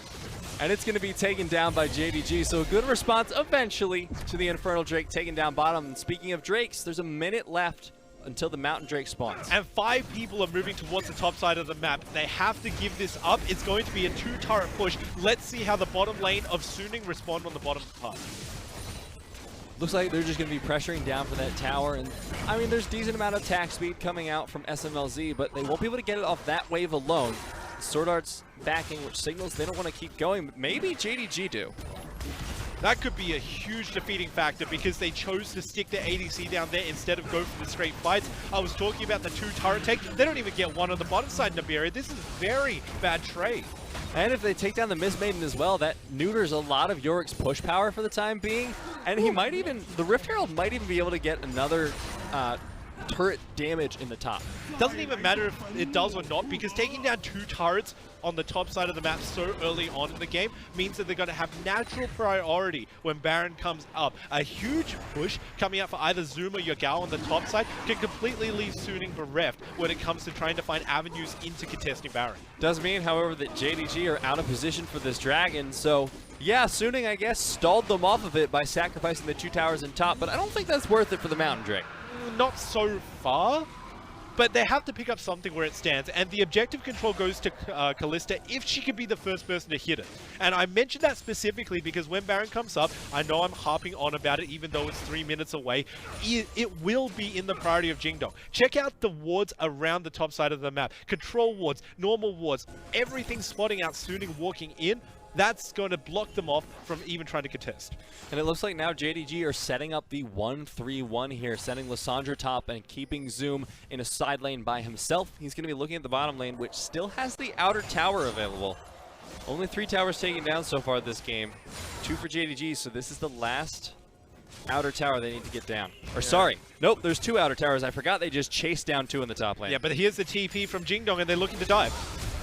And it's going to be taken down by JDG. So a good response eventually to the Infernal Drake taking down bottom. And speaking of Drakes, there's a minute left until the Mountain Drake spawns. And 5 people are moving towards the top side of the map. They have to give this up. It's going to be a 2-turret push. Let's see how the bottom lane of Sooning respond on the bottom part. Looks like they're just going to be pressuring down for that tower. And I mean, there's decent amount of attack speed coming out from Smlz, but they won't be able to get it off that wave alone. SwordArT's backing, which signals they don't want to keep going, but maybe JDG do. That could be a huge defeating factor because they chose to stick the ADC down there instead of go for the straight fights. I was talking about the 2 turret take. They don't even get one on the bottom side, Nibiru. This is very bad trade. And if they take down the Mist Maiden as well, that neuters a lot of Yorick's push power for the time being. And he might even, the Rift Herald might even be able to get another turret damage in the top. Doesn't even matter if it does or not, because taking down 2 turrets on the top side of the map so early on in the game means that they're going to have natural priority when Baron comes up. A huge push coming out for either Zoom or Yagao on the top side can completely leave Suning bereft when it comes to trying to find avenues into contesting Baron. Does mean, however, that JDG are out of position for this dragon, so yeah, Suning, I guess, stalled them off of it by sacrificing the 2 towers in top, but I don't think that's worth it for the Mountain Drake. Not so far, but they have to pick up something where it stands, and the objective control goes to Kalista if she can be the first person to hit it. And I mentioned that specifically because when Baron comes up, I know I'm harping on about it even though it's 3 minutes away, it will be in the priority of Jingdong. Check out the wards around the top side of the map. Control wards, normal wards, everything spotting out Suning walking in. That's going to block them off from even trying to contest. And it looks like now JDG are setting up the 1-3-1 here, sending Lissandra top and keeping Zoom in a side lane by himself. He's going to be looking at the bottom lane, which still has the outer tower available. Only 3 towers taken down so far this game. 2 for JDG, so this is the last outer tower they need to get down. Or sorry, nope, there's 2 outer towers. I forgot they just chased down 2 in the top lane. Yeah, but here's the TP from Jingdong, and they're looking to dive.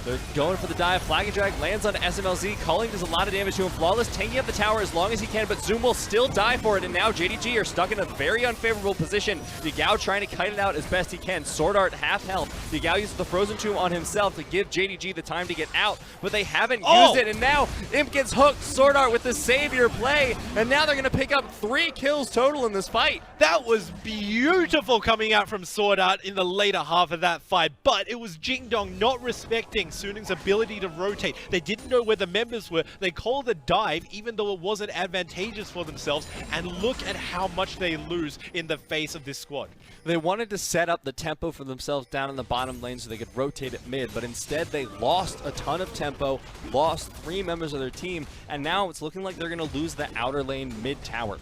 They're going for the dive. Flag and Drag lands on Smlz. Calling does a lot of damage to him. Flawless tanking up the tower as long as he can, but Zoom will still die for it. And now JDG are stuck in a very unfavorable position. Yagao trying to kite it out as best he can. SwordArT half health. Yagao uses the Frozen Tomb on himself to give JDG the time to get out, but they haven't used it. And now Imp gets hooked. SwordArT with the savior play. And now they're going to pick up 3 kills total in this fight. That was beautiful coming out from SwordArT in the later half of that fight, but it was Jingdong not respecting Suning's ability to rotate. They didn't know where the members were. They called a dive even though it wasn't advantageous for themselves, and look at how much they lose in the face of this squad. They wanted to set up the tempo for themselves down in the bottom lane so they could rotate at mid, but instead they lost a ton of tempo, lost 3 members of their team, and now it's looking like they're going to lose the outer lane mid tower.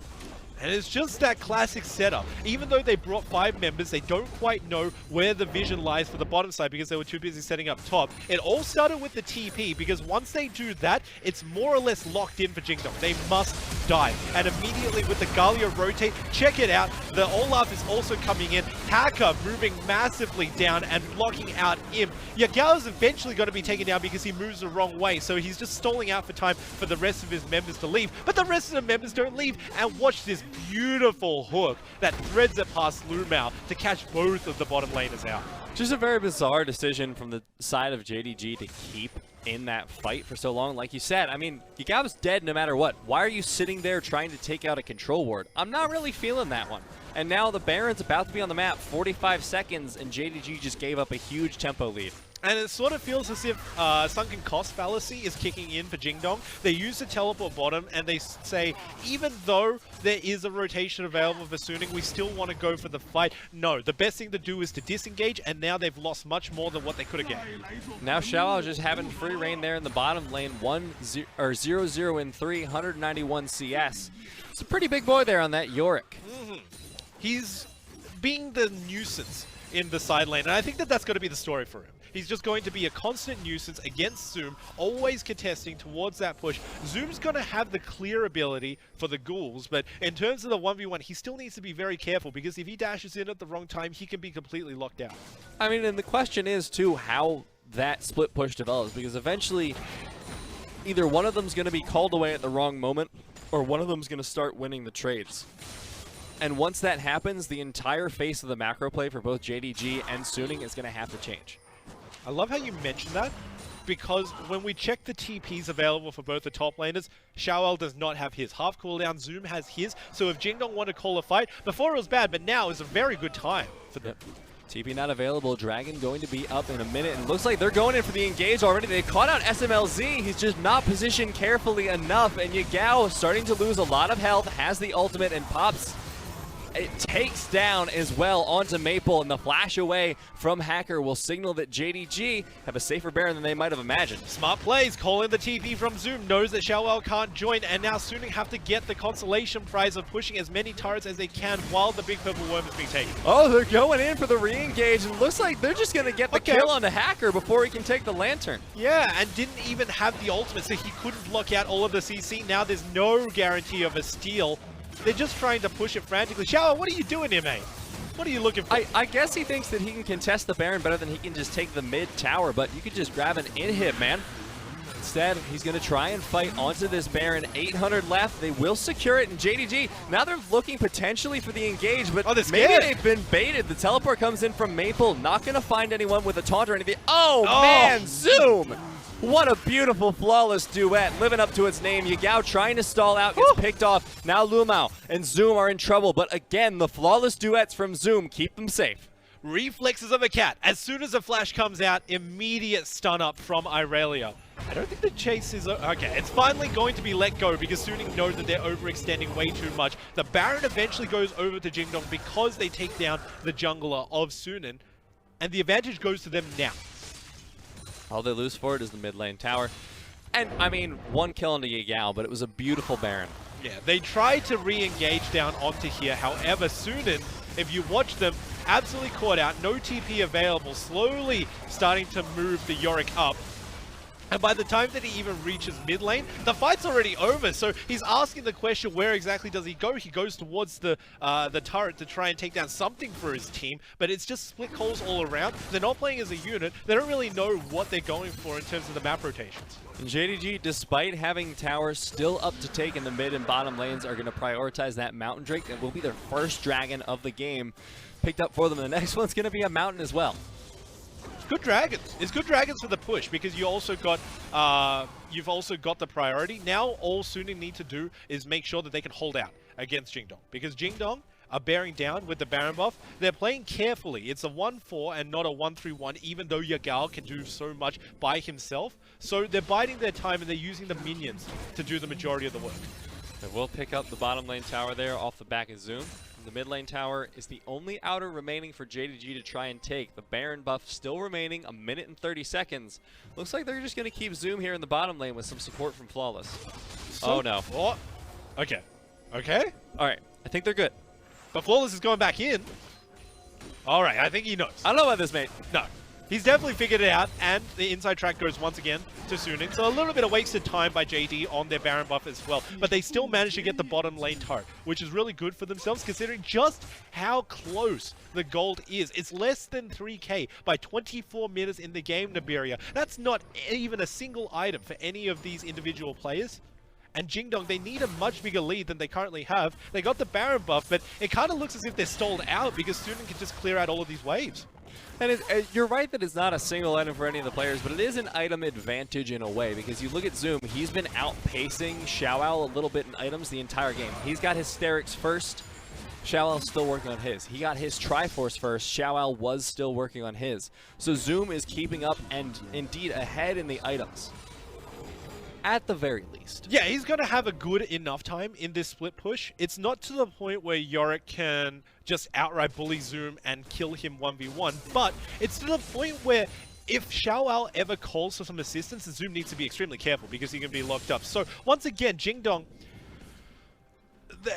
And it's just that classic setup. Even though they brought 5 members, they don't quite know where the vision lies for the bottom side because they were too busy setting up top. It all started with the TP, because once they do that, it's more or less locked in for Jingdong. They must dive. And immediately with the Galio rotate, check it out. The Olaf is also coming in. Hacker moving massively down and blocking out Imp. Yagao is eventually going to be taken down because he moves the wrong way, so he's just stalling out for time for the rest of his members to leave. But the rest of the members don't leave, and watch this beautiful hook that threads it past LvMao to catch both of the bottom laners out. Just a very bizarre decision from the side of JDG to keep in that fight for so long. Like you said, I mean, Yagao's dead no matter what. Why are you sitting there trying to take out a control ward? I'm not really feeling that one. And now the Baron's about to be on the map, 45 seconds, and JDG just gave up a huge tempo lead. And it sort of feels as if sunken cost fallacy is kicking in for Jingdong. They use the teleport bottom and they say, even though there is a rotation available for Suning, we still want to go for the fight. No, the best thing to do is to disengage, and now they've lost much more than what they could have gained. Now XiaoAL just having free reign there in the bottom lane, 0-0 in 3, 191 CS. It's a pretty big boy there on that Yorick. He's being the nuisance in the side lane, and I think that that's going to be the story for him. He's just going to be a constant nuisance against Zoom, always contesting towards that push. Zoom's going to have the clear ability for the ghouls, but in terms of the 1v1, he still needs to be very careful, because if he dashes in at the wrong time, he can be completely locked out. I mean, and the question is, too, how that split push develops, because eventually either one of them's going to be called away at the wrong moment, or one of them's going to start winning the trades. And once that happens, the entire face of the macro play for both JDG and Suning is going to have to change. I love how you mentioned that, because when we check the TPs available for both the top laners, XiaoAL does not have his. Half cooldown, Zoom has his, so if Jingdong want to call a fight, before it was bad, but now is a very good time for them. TP not available, Dragon going to be up in a minute, and looks like they're going in for the engage already. They caught out Smlz, he's just not positioned carefully enough, and Yagao starting to lose a lot of health, has the ultimate, and pops it takes down as well onto Maple, and the flash away from Hacker will signal that JDG have a safer Baron than they might have imagined. Smart plays, calling the TP from Zoom, knows that XiaoAL can't join, and now Suning have to get the consolation prize of pushing as many turrets as they can while the big purple worm is being taken. Oh, they're going in for the re-engage, and looks like they're just going to get the kill on the Hacker before he can take the Lantern. Yeah, and didn't even have the ultimate, so he couldn't block out all of the CC. Now there's no guarantee of a steal. They're just trying to push it frantically. XiaoAL, what are you doing here, mate? What are you looking for? I guess he thinks that he can contest the Baron better than he can just take the mid tower, but you could just grab an inhib, man. Instead, he's going to try and fight onto this Baron. 800 left. They will secure it, and JDG, now they're looking potentially for the engage, but maybe they've been baited. The teleport comes in from Maple. Not going to find anyone with a taunt or anything. Oh, man, Zoom! What a beautiful, flawless duet, living up to its name. Yagao trying to stall out, gets picked off. Now LvMao and Zoom are in trouble, but again, the flawless duets from Zoom keep them safe. Reflexes of a cat. As soon as a flash comes out, immediate stun up from Irelia. I don't think the chase is... Okay, it's finally going to be let go because Suning knows that they're overextending way too much. The Baron eventually goes over to Jingdong because they take down the jungler of Suning, and the advantage goes to them now. All they lose for it is the mid lane tower. And, I mean, one kill into Yagao, but it was a beautiful Baron. Yeah, they tried to re-engage down onto here. However, Suning, if you watch them, absolutely caught out. No TP available. Slowly starting to move the Yorick up. And by the time that he even reaches mid lane, the fight's already over. So he's asking the question, where exactly does he go? He goes towards the turret to try and take down something for his team, but it's just split calls all around. They're not playing as a unit. They don't really know what they're going for in terms of the map rotations. And JDG, despite having towers still up to take in the mid and bottom lanes, are going to prioritize that Mountain Drake. That will be their first dragon of the game picked up for them. And the next one's going to be a Mountain as well. Good dragons. It's good dragons for the push because you also got you've also got the priority. Now all Suning need to do is make sure that they can hold out against Jingdong, because Jingdong are bearing down with the Baron buff. They're playing carefully. It's a 1-4 and not a 1-3-1, even though Yagao can do so much by himself. So they're biding their time and they're using the minions to do the majority of the work. They will pick up the bottom lane tower there off the back of Zoom. The mid lane tower is the only outer remaining for JDG to try and take. The Baron buff still remaining, 1 minute and 30 seconds. Looks like they're just going to keep Zoom here in the bottom lane with some support from Flawless. So, oh no. What? Okay. Okay. All right. I think they're good. But Flawless is going back in. All right. I think he knows. I don't know about this, mate. No. He's definitely figured it out, and the inside track goes once again to Suning. So a little bit of wasted time by JD on their Baron buff as well. But they still managed to get the bottom lane turret, which is really good for themselves considering just how close the gold is. It's less than 3k by 24 minutes in the game, Nibiria. That's not even a single item for any of these individual players. And Jingdong, they need a much bigger lead than they currently have. They got the Baron buff, but it kind of looks as if they're stalled out because Suning can just clear out all of these waves. And you're right that it's not a single item for any of the players, but it is an item advantage in a way, because you look at Zoom, he's been outpacing XiaoAL a little bit in items the entire game. He's got his Sterix first, XiaoAL's still working on his. He got his Triforce first, XiaoAL was still working on his. So Zoom is keeping up and indeed ahead in the items. At the very least. Yeah, he's going to have a good enough time in this split push. It's not to the point where Yorick can just outright bully Zoom and kill him 1v1, but it's to the point where if XiaoAL ever calls for some assistance, Zoom needs to be extremely careful because he can be locked up. So once again, Jingdong,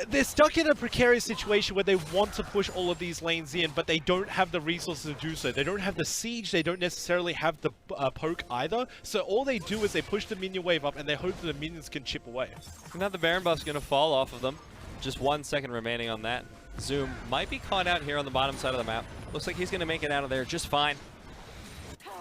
they're stuck in a precarious situation where they want to push all of these lanes in, but they don't have the resources to do so. They don't have the siege, they don't necessarily have the poke either. So all they do is they push the minion wave up and they hope that the minions can chip away. And now the Baron buff's going to fall off of them. Just 1 second remaining on that. Zoom might be caught out here on the bottom side of the map. Looks like he's going to make it out of there just fine.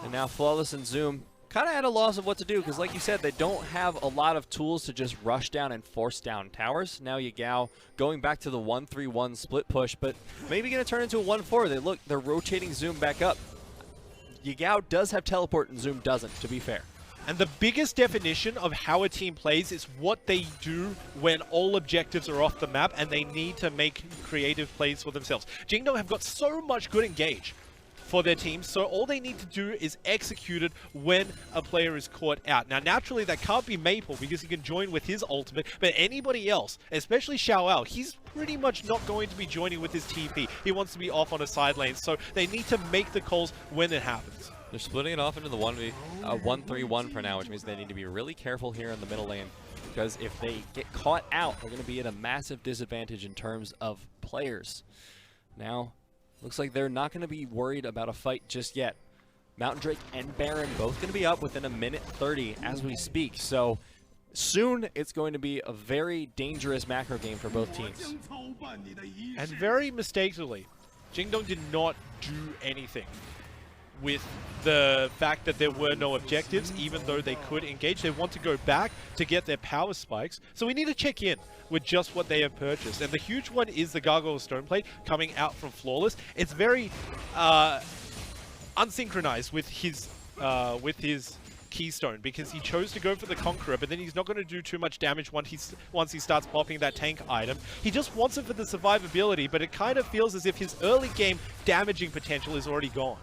And now Flawless and Zoom kind of at a loss of what to do, because like you said, they don't have a lot of tools to just rush down and force down towers. Now Yagao going back to the 1-3-1 split push, but maybe going to turn into a 1-4. They're rotating Zoom back up. Yagao does have teleport and Zoom doesn't, to be fair. And the biggest definition of how a team plays is what they do when all objectives are off the map and they need to make creative plays for themselves. Jingdong have got so much good engage for their team, so all they need to do is execute it when a player is caught out. Now, naturally, that can't be Maple because he can join with his ultimate, but anybody else, especially XiaoAL, he's pretty much not going to be joining with his TP. He wants to be off on a side lane, so they need to make the calls when it happens. They're splitting it off into the 1-3-1 for now, which means they need to be really careful here in the middle lane, because if they get caught out, they're going to be at a massive disadvantage in terms of players. Now, looks like they're not going to be worried about a fight just yet. Mountain Drake and Baron both going to be up within a minute 30 as we speak, so soon it's going to be a very dangerous macro game for both teams. And very mistakenly, Jingdong did not do anything with the fact that there were no objectives, even though they could engage. They want to go back to get their power spikes. So we need to check in with just what they have purchased. And the huge one is the Gargoyle Stoneplate coming out from Flawless. It's very unsynchronized with his Keystone, because he chose to go for the Conqueror, but then he's not going to do too much damage once he starts popping that tank item. He just wants it for the survivability, but it kind of feels as if his early game damaging potential is already gone.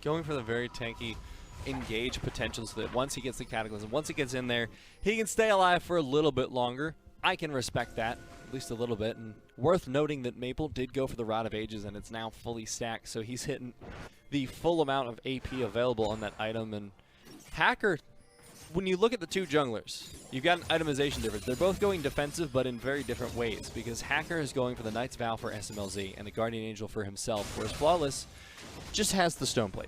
Going for the very tanky engage potential so that once he gets the Cataclysm, once he gets in there, he can stay alive for a little bit longer. I can respect that, at least a little bit. And worth noting that Maple did go for the Rod of Ages, and it's now fully stacked, so he's hitting the full amount of AP available on that item. And FLICKR, when you look at the two junglers, you've got an itemization difference. They're both going defensive, but in very different ways, because FLICKR is going for the Knight's Vow for Smlz and the Guardian Angel for himself, whereas Flawless just has the Stoneplate.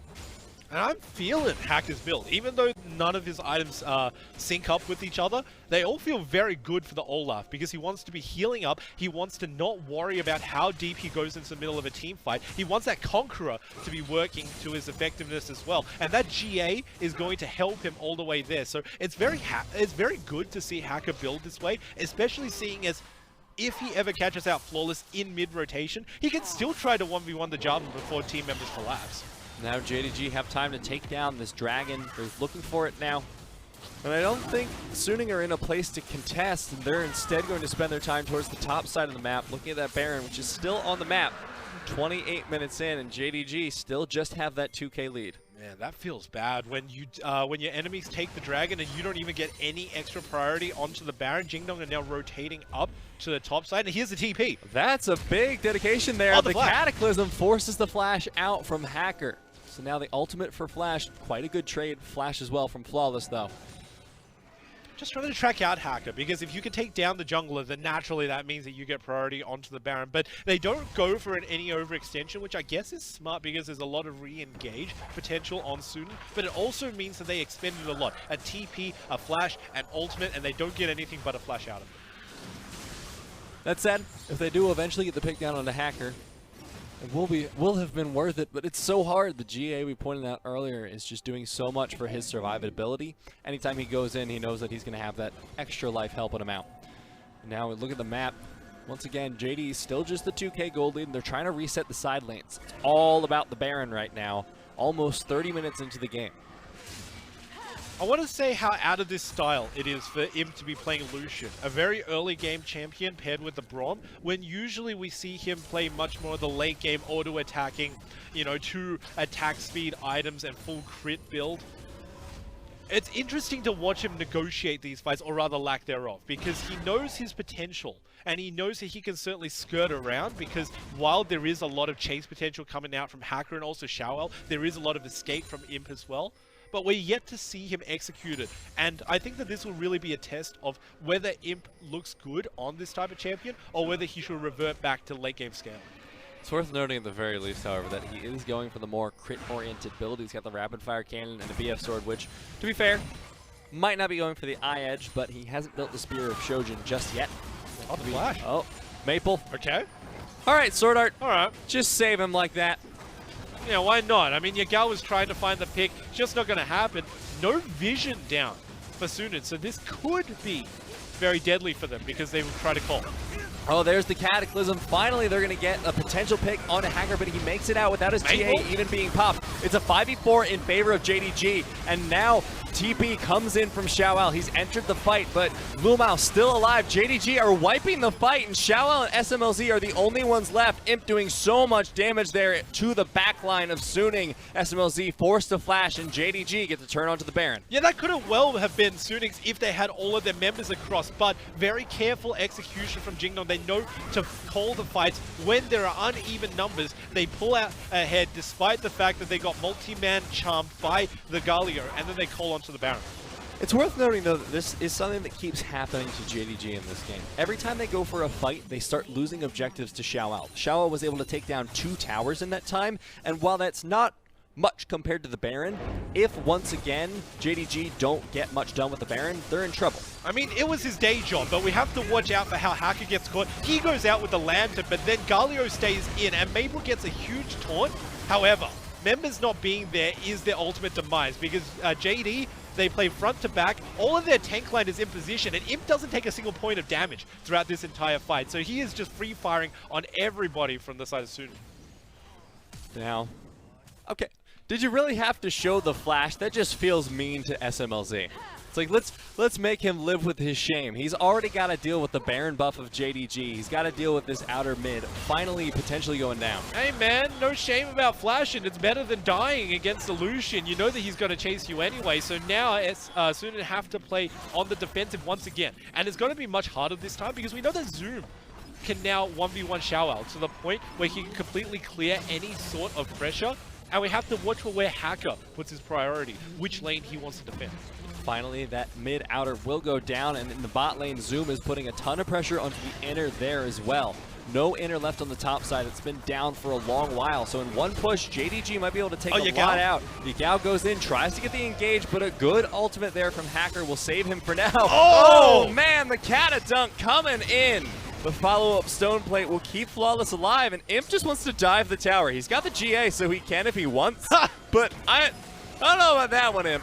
And I'm feeling FLICKR's build. Even though none of his items sync up with each other, they all feel very good for the Olaf, because he wants to be healing up. He wants to not worry about how deep he goes into the middle of a team fight. He wants that Conqueror to be working to his effectiveness as well. And that GA is going to help him all the way there. So it's very good to see FLICKR build this way, especially seeing as if he ever catches out Flawless in mid-rotation, he can still try to 1v1 the Jarvan before team members collapse. Now JDG have time to take down this dragon. They're looking for it now. And I don't think Suning are in a place to contest, and they're instead going to spend their time towards the top side of the map, looking at that Baron, which is still on the map. 28 minutes in, and JDG still just have that 2K lead. Man, that feels bad when your enemies take the dragon and you don't even get any extra priority onto the Baron. Jingdong are now rotating up to the top side, and here's the TP. That's a big dedication there. Oh, the flash. Cataclysm forces the flash out from FLICKR. So now the ultimate for Flash, quite a good trade. Flash as well from Flawless, though. Just trying to track out FLICKR, because if you can take down the jungler, then naturally that means that you get priority onto the Baron. But they don't go for any overextension, which I guess is smart because there's a lot of re-engage potential on Suning. But it also means that they expended a lot. A TP, a flash, an ultimate, and they don't get anything but a flash out of it. That said, if they do eventually get the pick down on the FLICKR, it will have been worth it, but it's so hard. The GA we pointed out earlier is just doing so much for his survivability. Anytime he goes in, he knows that he's going to have that extra life helping him out. Now we look at the map. Once again, JD is still just the 2K gold lead, and they're trying to reset the side lanes. It's all about the Baron right now, almost 30 minutes into the game. I want to say how out of this style it is for him to be playing Lucian, a very early game champion paired with the Braum, when usually we see him play much more the late game auto-attacking, you know, 2 attack speed items and full crit build. It's interesting to watch him negotiate these fights, or rather lack thereof, because he knows his potential, and he knows that he can certainly skirt around, because while there is a lot of chase potential coming out from FLICKR and also XiaoAL, there is a lot of escape from Imp as well. But we're yet to see him execute it. And I think that this will really be a test of whether Imp looks good on this type of champion, or whether he should revert back to late game scale. It's worth noting at the very least, however, that he is going for the more crit-oriented build. He's got the rapid fire cannon and the BF sword, which, to be fair, might not be going for the eye edge, but he hasn't built the Spear of Shojin just yet. Oh, the flash. Oh, Maple. Okay. All right, SwordArT. All right. Just save him like that. Yeah, why not? I mean, Yagao was trying to find the pick. Just not going to happen. No vision down for Suning, so this could be very deadly for them because they will try to call. Oh, there's the Cataclysm. Finally, they're going to get a potential pick on a FLICKR, but he makes it out without his GA even being popped. It's a 5v4 in favor of JDG, and now TP comes in from XiaoAL. He's entered the fight, but LvMao still alive. JDG are wiping the fight, and XiaoAL and SMLZ are the only ones left. Imp doing so much damage there to the backline of Suning. SMLZ forced to flash, and JDG get to turn onto the Baron. Yeah, that could have well have been Suning's if they had all of their members across, but very careful execution from Jingdong. They know to call the fights when there are uneven numbers. They pull out ahead despite the fact that they got multi-man charmed by the Galio, and then they call onto the Baron. It's worth noting, though, that this is something that keeps happening to JDG in this game. Every time they go for a fight, they start losing objectives to XiaoAL. XiaoAL was able to take down 2 towers in that time, and while that's not much compared to the Baron, if once again JDG don't get much done with the Baron, they're in trouble. I mean, it was his day job, but we have to watch out for how Hacker gets caught. He goes out with the Lantern, but then Galio stays in, and Mabel gets a huge taunt. However, members not being there is their ultimate demise, because JD, they play front to back, all of their tank line is in position, and Imp doesn't take a single point of damage throughout this entire fight, so he is just free firing on everybody from the side of Suning. Now, okay, did you really have to show the flash? That just feels mean to SMLZ. It's like, let's make him live with his shame. He's already got to deal with the Baron buff of JDG. He's got to deal with this outer mid, finally potentially going down. Hey man, no shame about flashing. It's better than dying against the Lucian. You know that he's going to chase you anyway, so now it's Suning have to play on the defensive once again. And it's going to be much harder this time because we know that Zoom can now 1v1 XiaoAL to the point where he can completely clear any sort of pressure. And we have to watch for where Hacker puts his priority, which lane he wants to defend. Finally, that mid-outer will go down, and in the bot lane, Zoom is putting a ton of pressure onto the inner there as well. No inner left on the top side. It's been down for a long while, so in one push, JDG might be able to take a lot out. Yagao goes in, tries to get the engage, but a good ultimate there from Hacker will save him for now. Oh man, the Catadunk coming in. The follow-up stone plate will keep Flawless alive, and Imp just wants to dive the tower. He's got the GA, so he can if he wants, but I don't know about that one, Imp.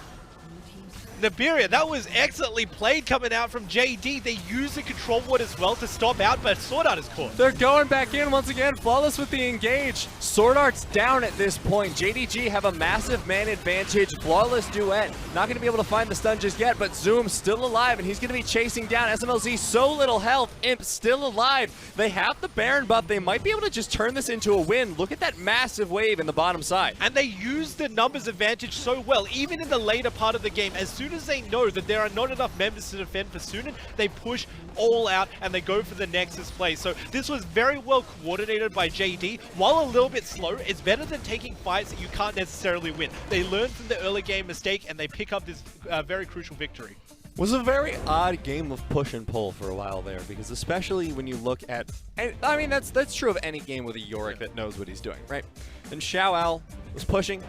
Nibiria, that was excellently played coming out from JD. They use the control ward as well to stop out, but SwordArT is caught. They're going back in once again. Flawless with the engage. SwordArT's down at this point. JDG have a massive man advantage. Flawless duet. Not going to be able to find the stun just yet, but Zoom still alive, and he's going to be chasing down SMLZ. So little health. Imp still alive. They have the Baron buff. They might be able to just turn this into a win. Look at that massive wave in the bottom side. And they use the numbers advantage so well, even in the later part of the game. As soon as they know that there are not enough members to defend for Suning, they push all out and they go for the Nexus play. So this was very well coordinated by JD. While a little bit slow, it's better than taking fights that you can't necessarily win. They learn from the early game mistake and they pick up this very crucial victory. Was a very odd game of push and pull for a while there, because especially when you look at, and I mean that's true of any game with a Yorick that knows what he's doing, right? And XiaoAL was pushing,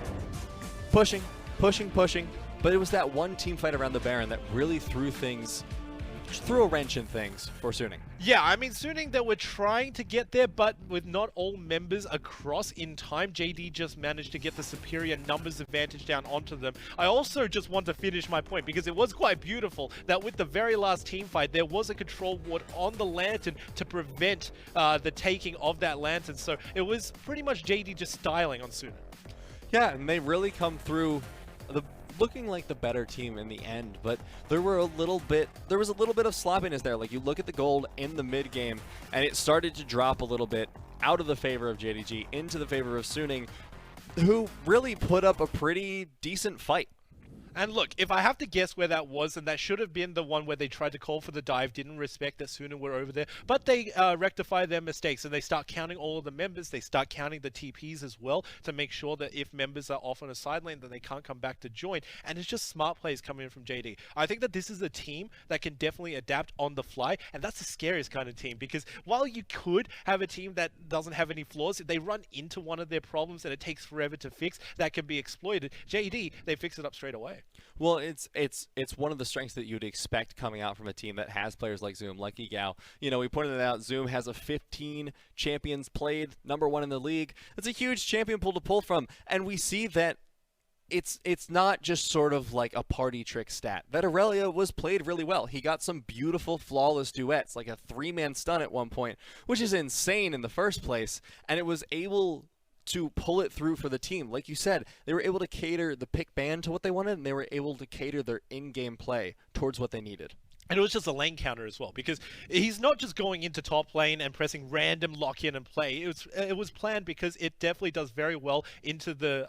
but it was that one team fight around the Baron that really threw a wrench in things for Suning. Yeah, I mean, Suning, they were trying to get there, but with not all members across in time, JD just managed to get the superior numbers advantage down onto them. I also just want to finish my point, because it was quite beautiful that with the very last team fight, there was a control ward on the Lantern to prevent the taking of that Lantern. So it was pretty much JD just styling on Suning. Yeah, and they really come through looking like the better team in the end, but there was a little bit of sloppiness there. Like, you look at the gold in the mid game and it started to drop a little bit out of the favor of JDG into the favor of Suning, who really put up a pretty decent fight. And look, if I have to guess where that was, then that should have been the one where they tried to call for the dive, didn't respect that Suning were over there, but they rectify their mistakes and they start counting all of the members. They start counting the TPs as well to make sure that if members are off on a side lane, then they can't come back to join. And it's just smart plays coming in from JD. I think that this is a team that can definitely adapt on the fly, and that's the scariest kind of team, because while you could have a team that doesn't have any flaws, if they run into one of their problems and it takes forever to fix, that can be exploited. JD, they fix it up straight away. Well, it's one of the strengths that you'd expect coming out from a team that has players like Zoom, like Yagao. You know, we pointed it out, Zoom has a 15 champions played, #1 in the league. It's a huge champion pool to pull from, and we see that it's not just sort of like a party trick stat. That Irelia was played really well. He got some beautiful, flawless duets, like a 3-man stun at one point, which is insane in the first place, and it was able to pull it through for the team. Like you said, they were able to cater the pick ban to what they wanted, and they were able to cater their in-game play towards what they needed. And it was just a lane counter as well, because he's not just going into top lane and pressing random lock-in and play. It was planned because it definitely does very well into the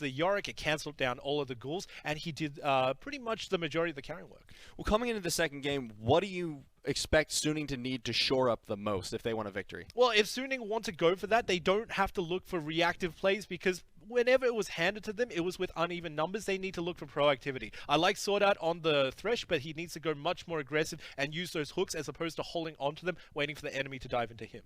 Yorick. It cancelled down all of the ghouls, and he did pretty much the majority of the carrying work. Well, coming into the second game, what do you expect Suning to need to shore up the most if they want a victory? Well, if Suning want to go for that, they don't have to look for reactive plays, because whenever it was handed to them, it was with uneven numbers. They need to look for proactivity. I like SwordArT on the Thresh, but he needs to go much more aggressive and use those hooks as opposed to holding onto them, waiting for the enemy to dive into him.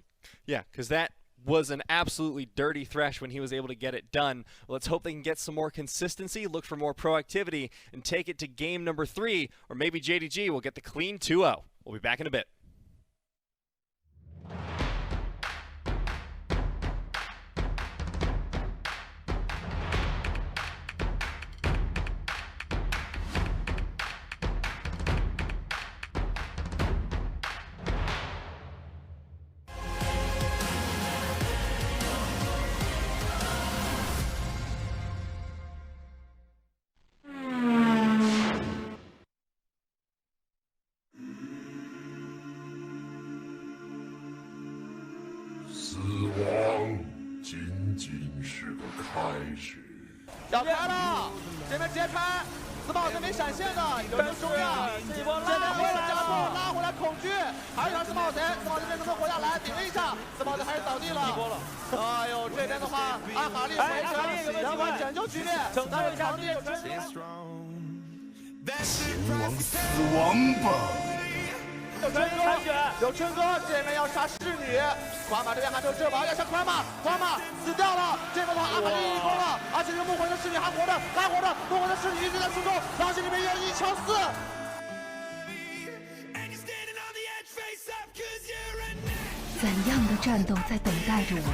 Yeah, because that was an absolutely dirty Thresh when he was able to get it done. Let's hope they can get some more consistency, look for more proactivity, and take it to game number 3, or maybe JDG will get the clean 2-0. We'll be back in a bit.要开了，这边直接开，Smlz没闪现的，有人中呀，这一波拉回来加速，拉回来恐惧，还有一条Smlz这能不能活下来？顶了一下，Smlz还是倒地了。一波了。哎呦，这边的话，阿卡丽回城，然后拯救局面，但是场地有真。前往死亡吧！有春哥，这边要杀侍女，狂马这边还没有阵亡，要杀狂马死掉了。这边的话，阿卡丽一攻了，而且这木魂的侍女还活着，木魂的侍女一直在输出，当时里面也有1敲4。怎样的战斗在等待着我？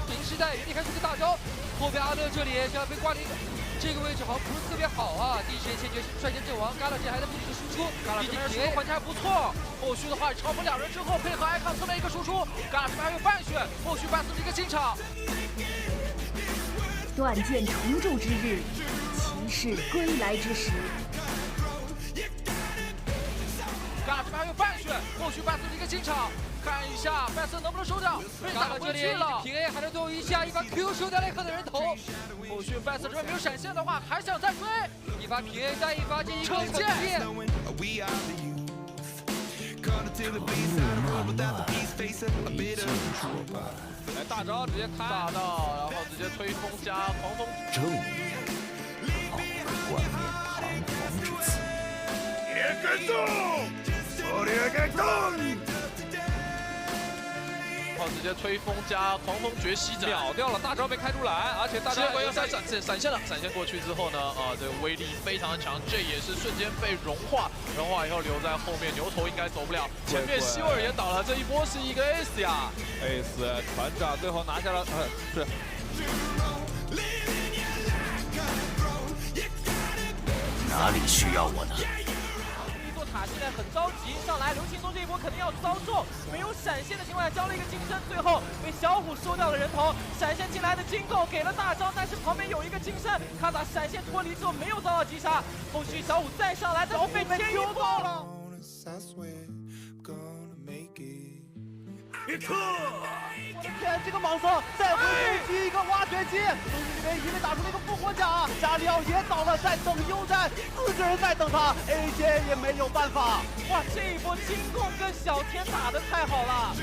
林时代原地开出个大招，后边阿乐这里想要被挂了一个。这个位置好像不是特别好啊！第一时间先决率先阵亡，Galio还在不停的输出，Galio这边输出环节还不错。后续的话，超过2人之后，配合icon侧面一个输出，Galio这边还有半血，后续8-4的一个进场。断剑重铸之日，骑士归来之时。Galio这边还有半血，后续8-4的一个进场。看一下5-4能不能收掉，被打回去了。PA 还能最后一下一发 Q 收掉雷克的人头。后续5-4这边没有闪现的话，还想再追，一发 PA 再一发这一个剑。来大招直接开大道，然后直接吹风加狂风。正义，好冠冕堂皇之词。也该动，我也该动。直接吹风加狂风绝息秒掉了，大招被开出来，而且大招要闪现了，闪现过去之后呢，这个威力非常的强，这也是瞬间被融化以后留在后面，牛头应该走不了，前面希沃尔也倒了，这一波是一个 ace 呀 ，ace 团长最后拿下了，是。哪里需要我呢？塔现在很着急，上来刘青东这一波肯定要遭受，没有闪现的情况下交了一个金身，最后被小虎收掉了人头。闪现进来的金构给了大招，但是旁边有一个金身，卡塔闪现脱离之后没有遭到击杀，后续小虎再上来，但是被天晕爆了。别克！我的天，这个蟒蛇再回击一个挖掘机，东西这边已经被打出了一个复活甲，加里奥也倒了，在等优战，4个人在等他 ，AJ 也没有办法。哇，这一波金控跟小田打得太好了。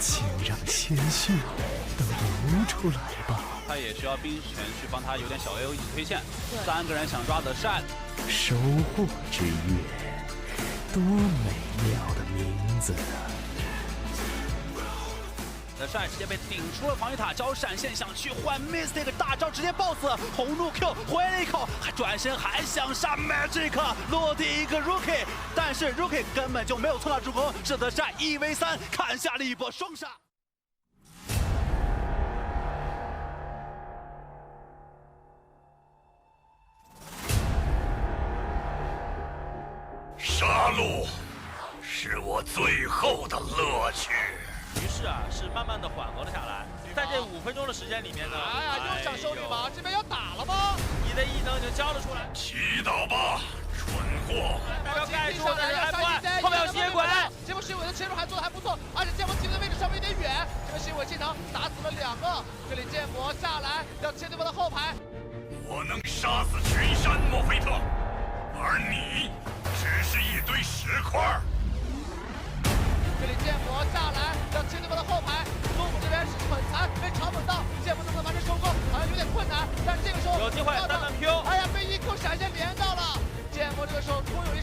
请让鲜血都流出来吧。他也需要冰泉去帮他有点小 AOE 推线，3个人想抓的善，收获之月，多美妙的名字啊！的善直接被顶出了防御塔，交闪现想去换 Mystic 大招，直接爆死，红怒 Q 回了一口，还转身还想杀 Magic， 落地一个 Rookie， 但是 Rookie 根本就没有冲到助攻，使得善1v3砍下了一波双杀。杀戮是我最后的乐趣。局势啊是慢慢的缓和了下来。在这5分钟的时间里面呢，哎呀，又想收绿毛，这边要打了吗？你的异能已经交了出来。祈祷吧，蠢货！要盖住的人还不爱，后面有吸血鬼。这波新伟的切入还做的还不错，而且剑魔停的位置稍微有点远。这个新伟进场打死了2个，这里剑魔下来要切对方的后排。我能杀死群山墨菲特，而你只是一堆石块。这里剑魔下来要切对方的后排，中午这边是蠢残被嘲讽到，剑魔能不能完成收工好像有点困难，但这个时候有机会慢慢 Q。哎呀，被1Q 闪现连到了，剑魔这个时候颇有一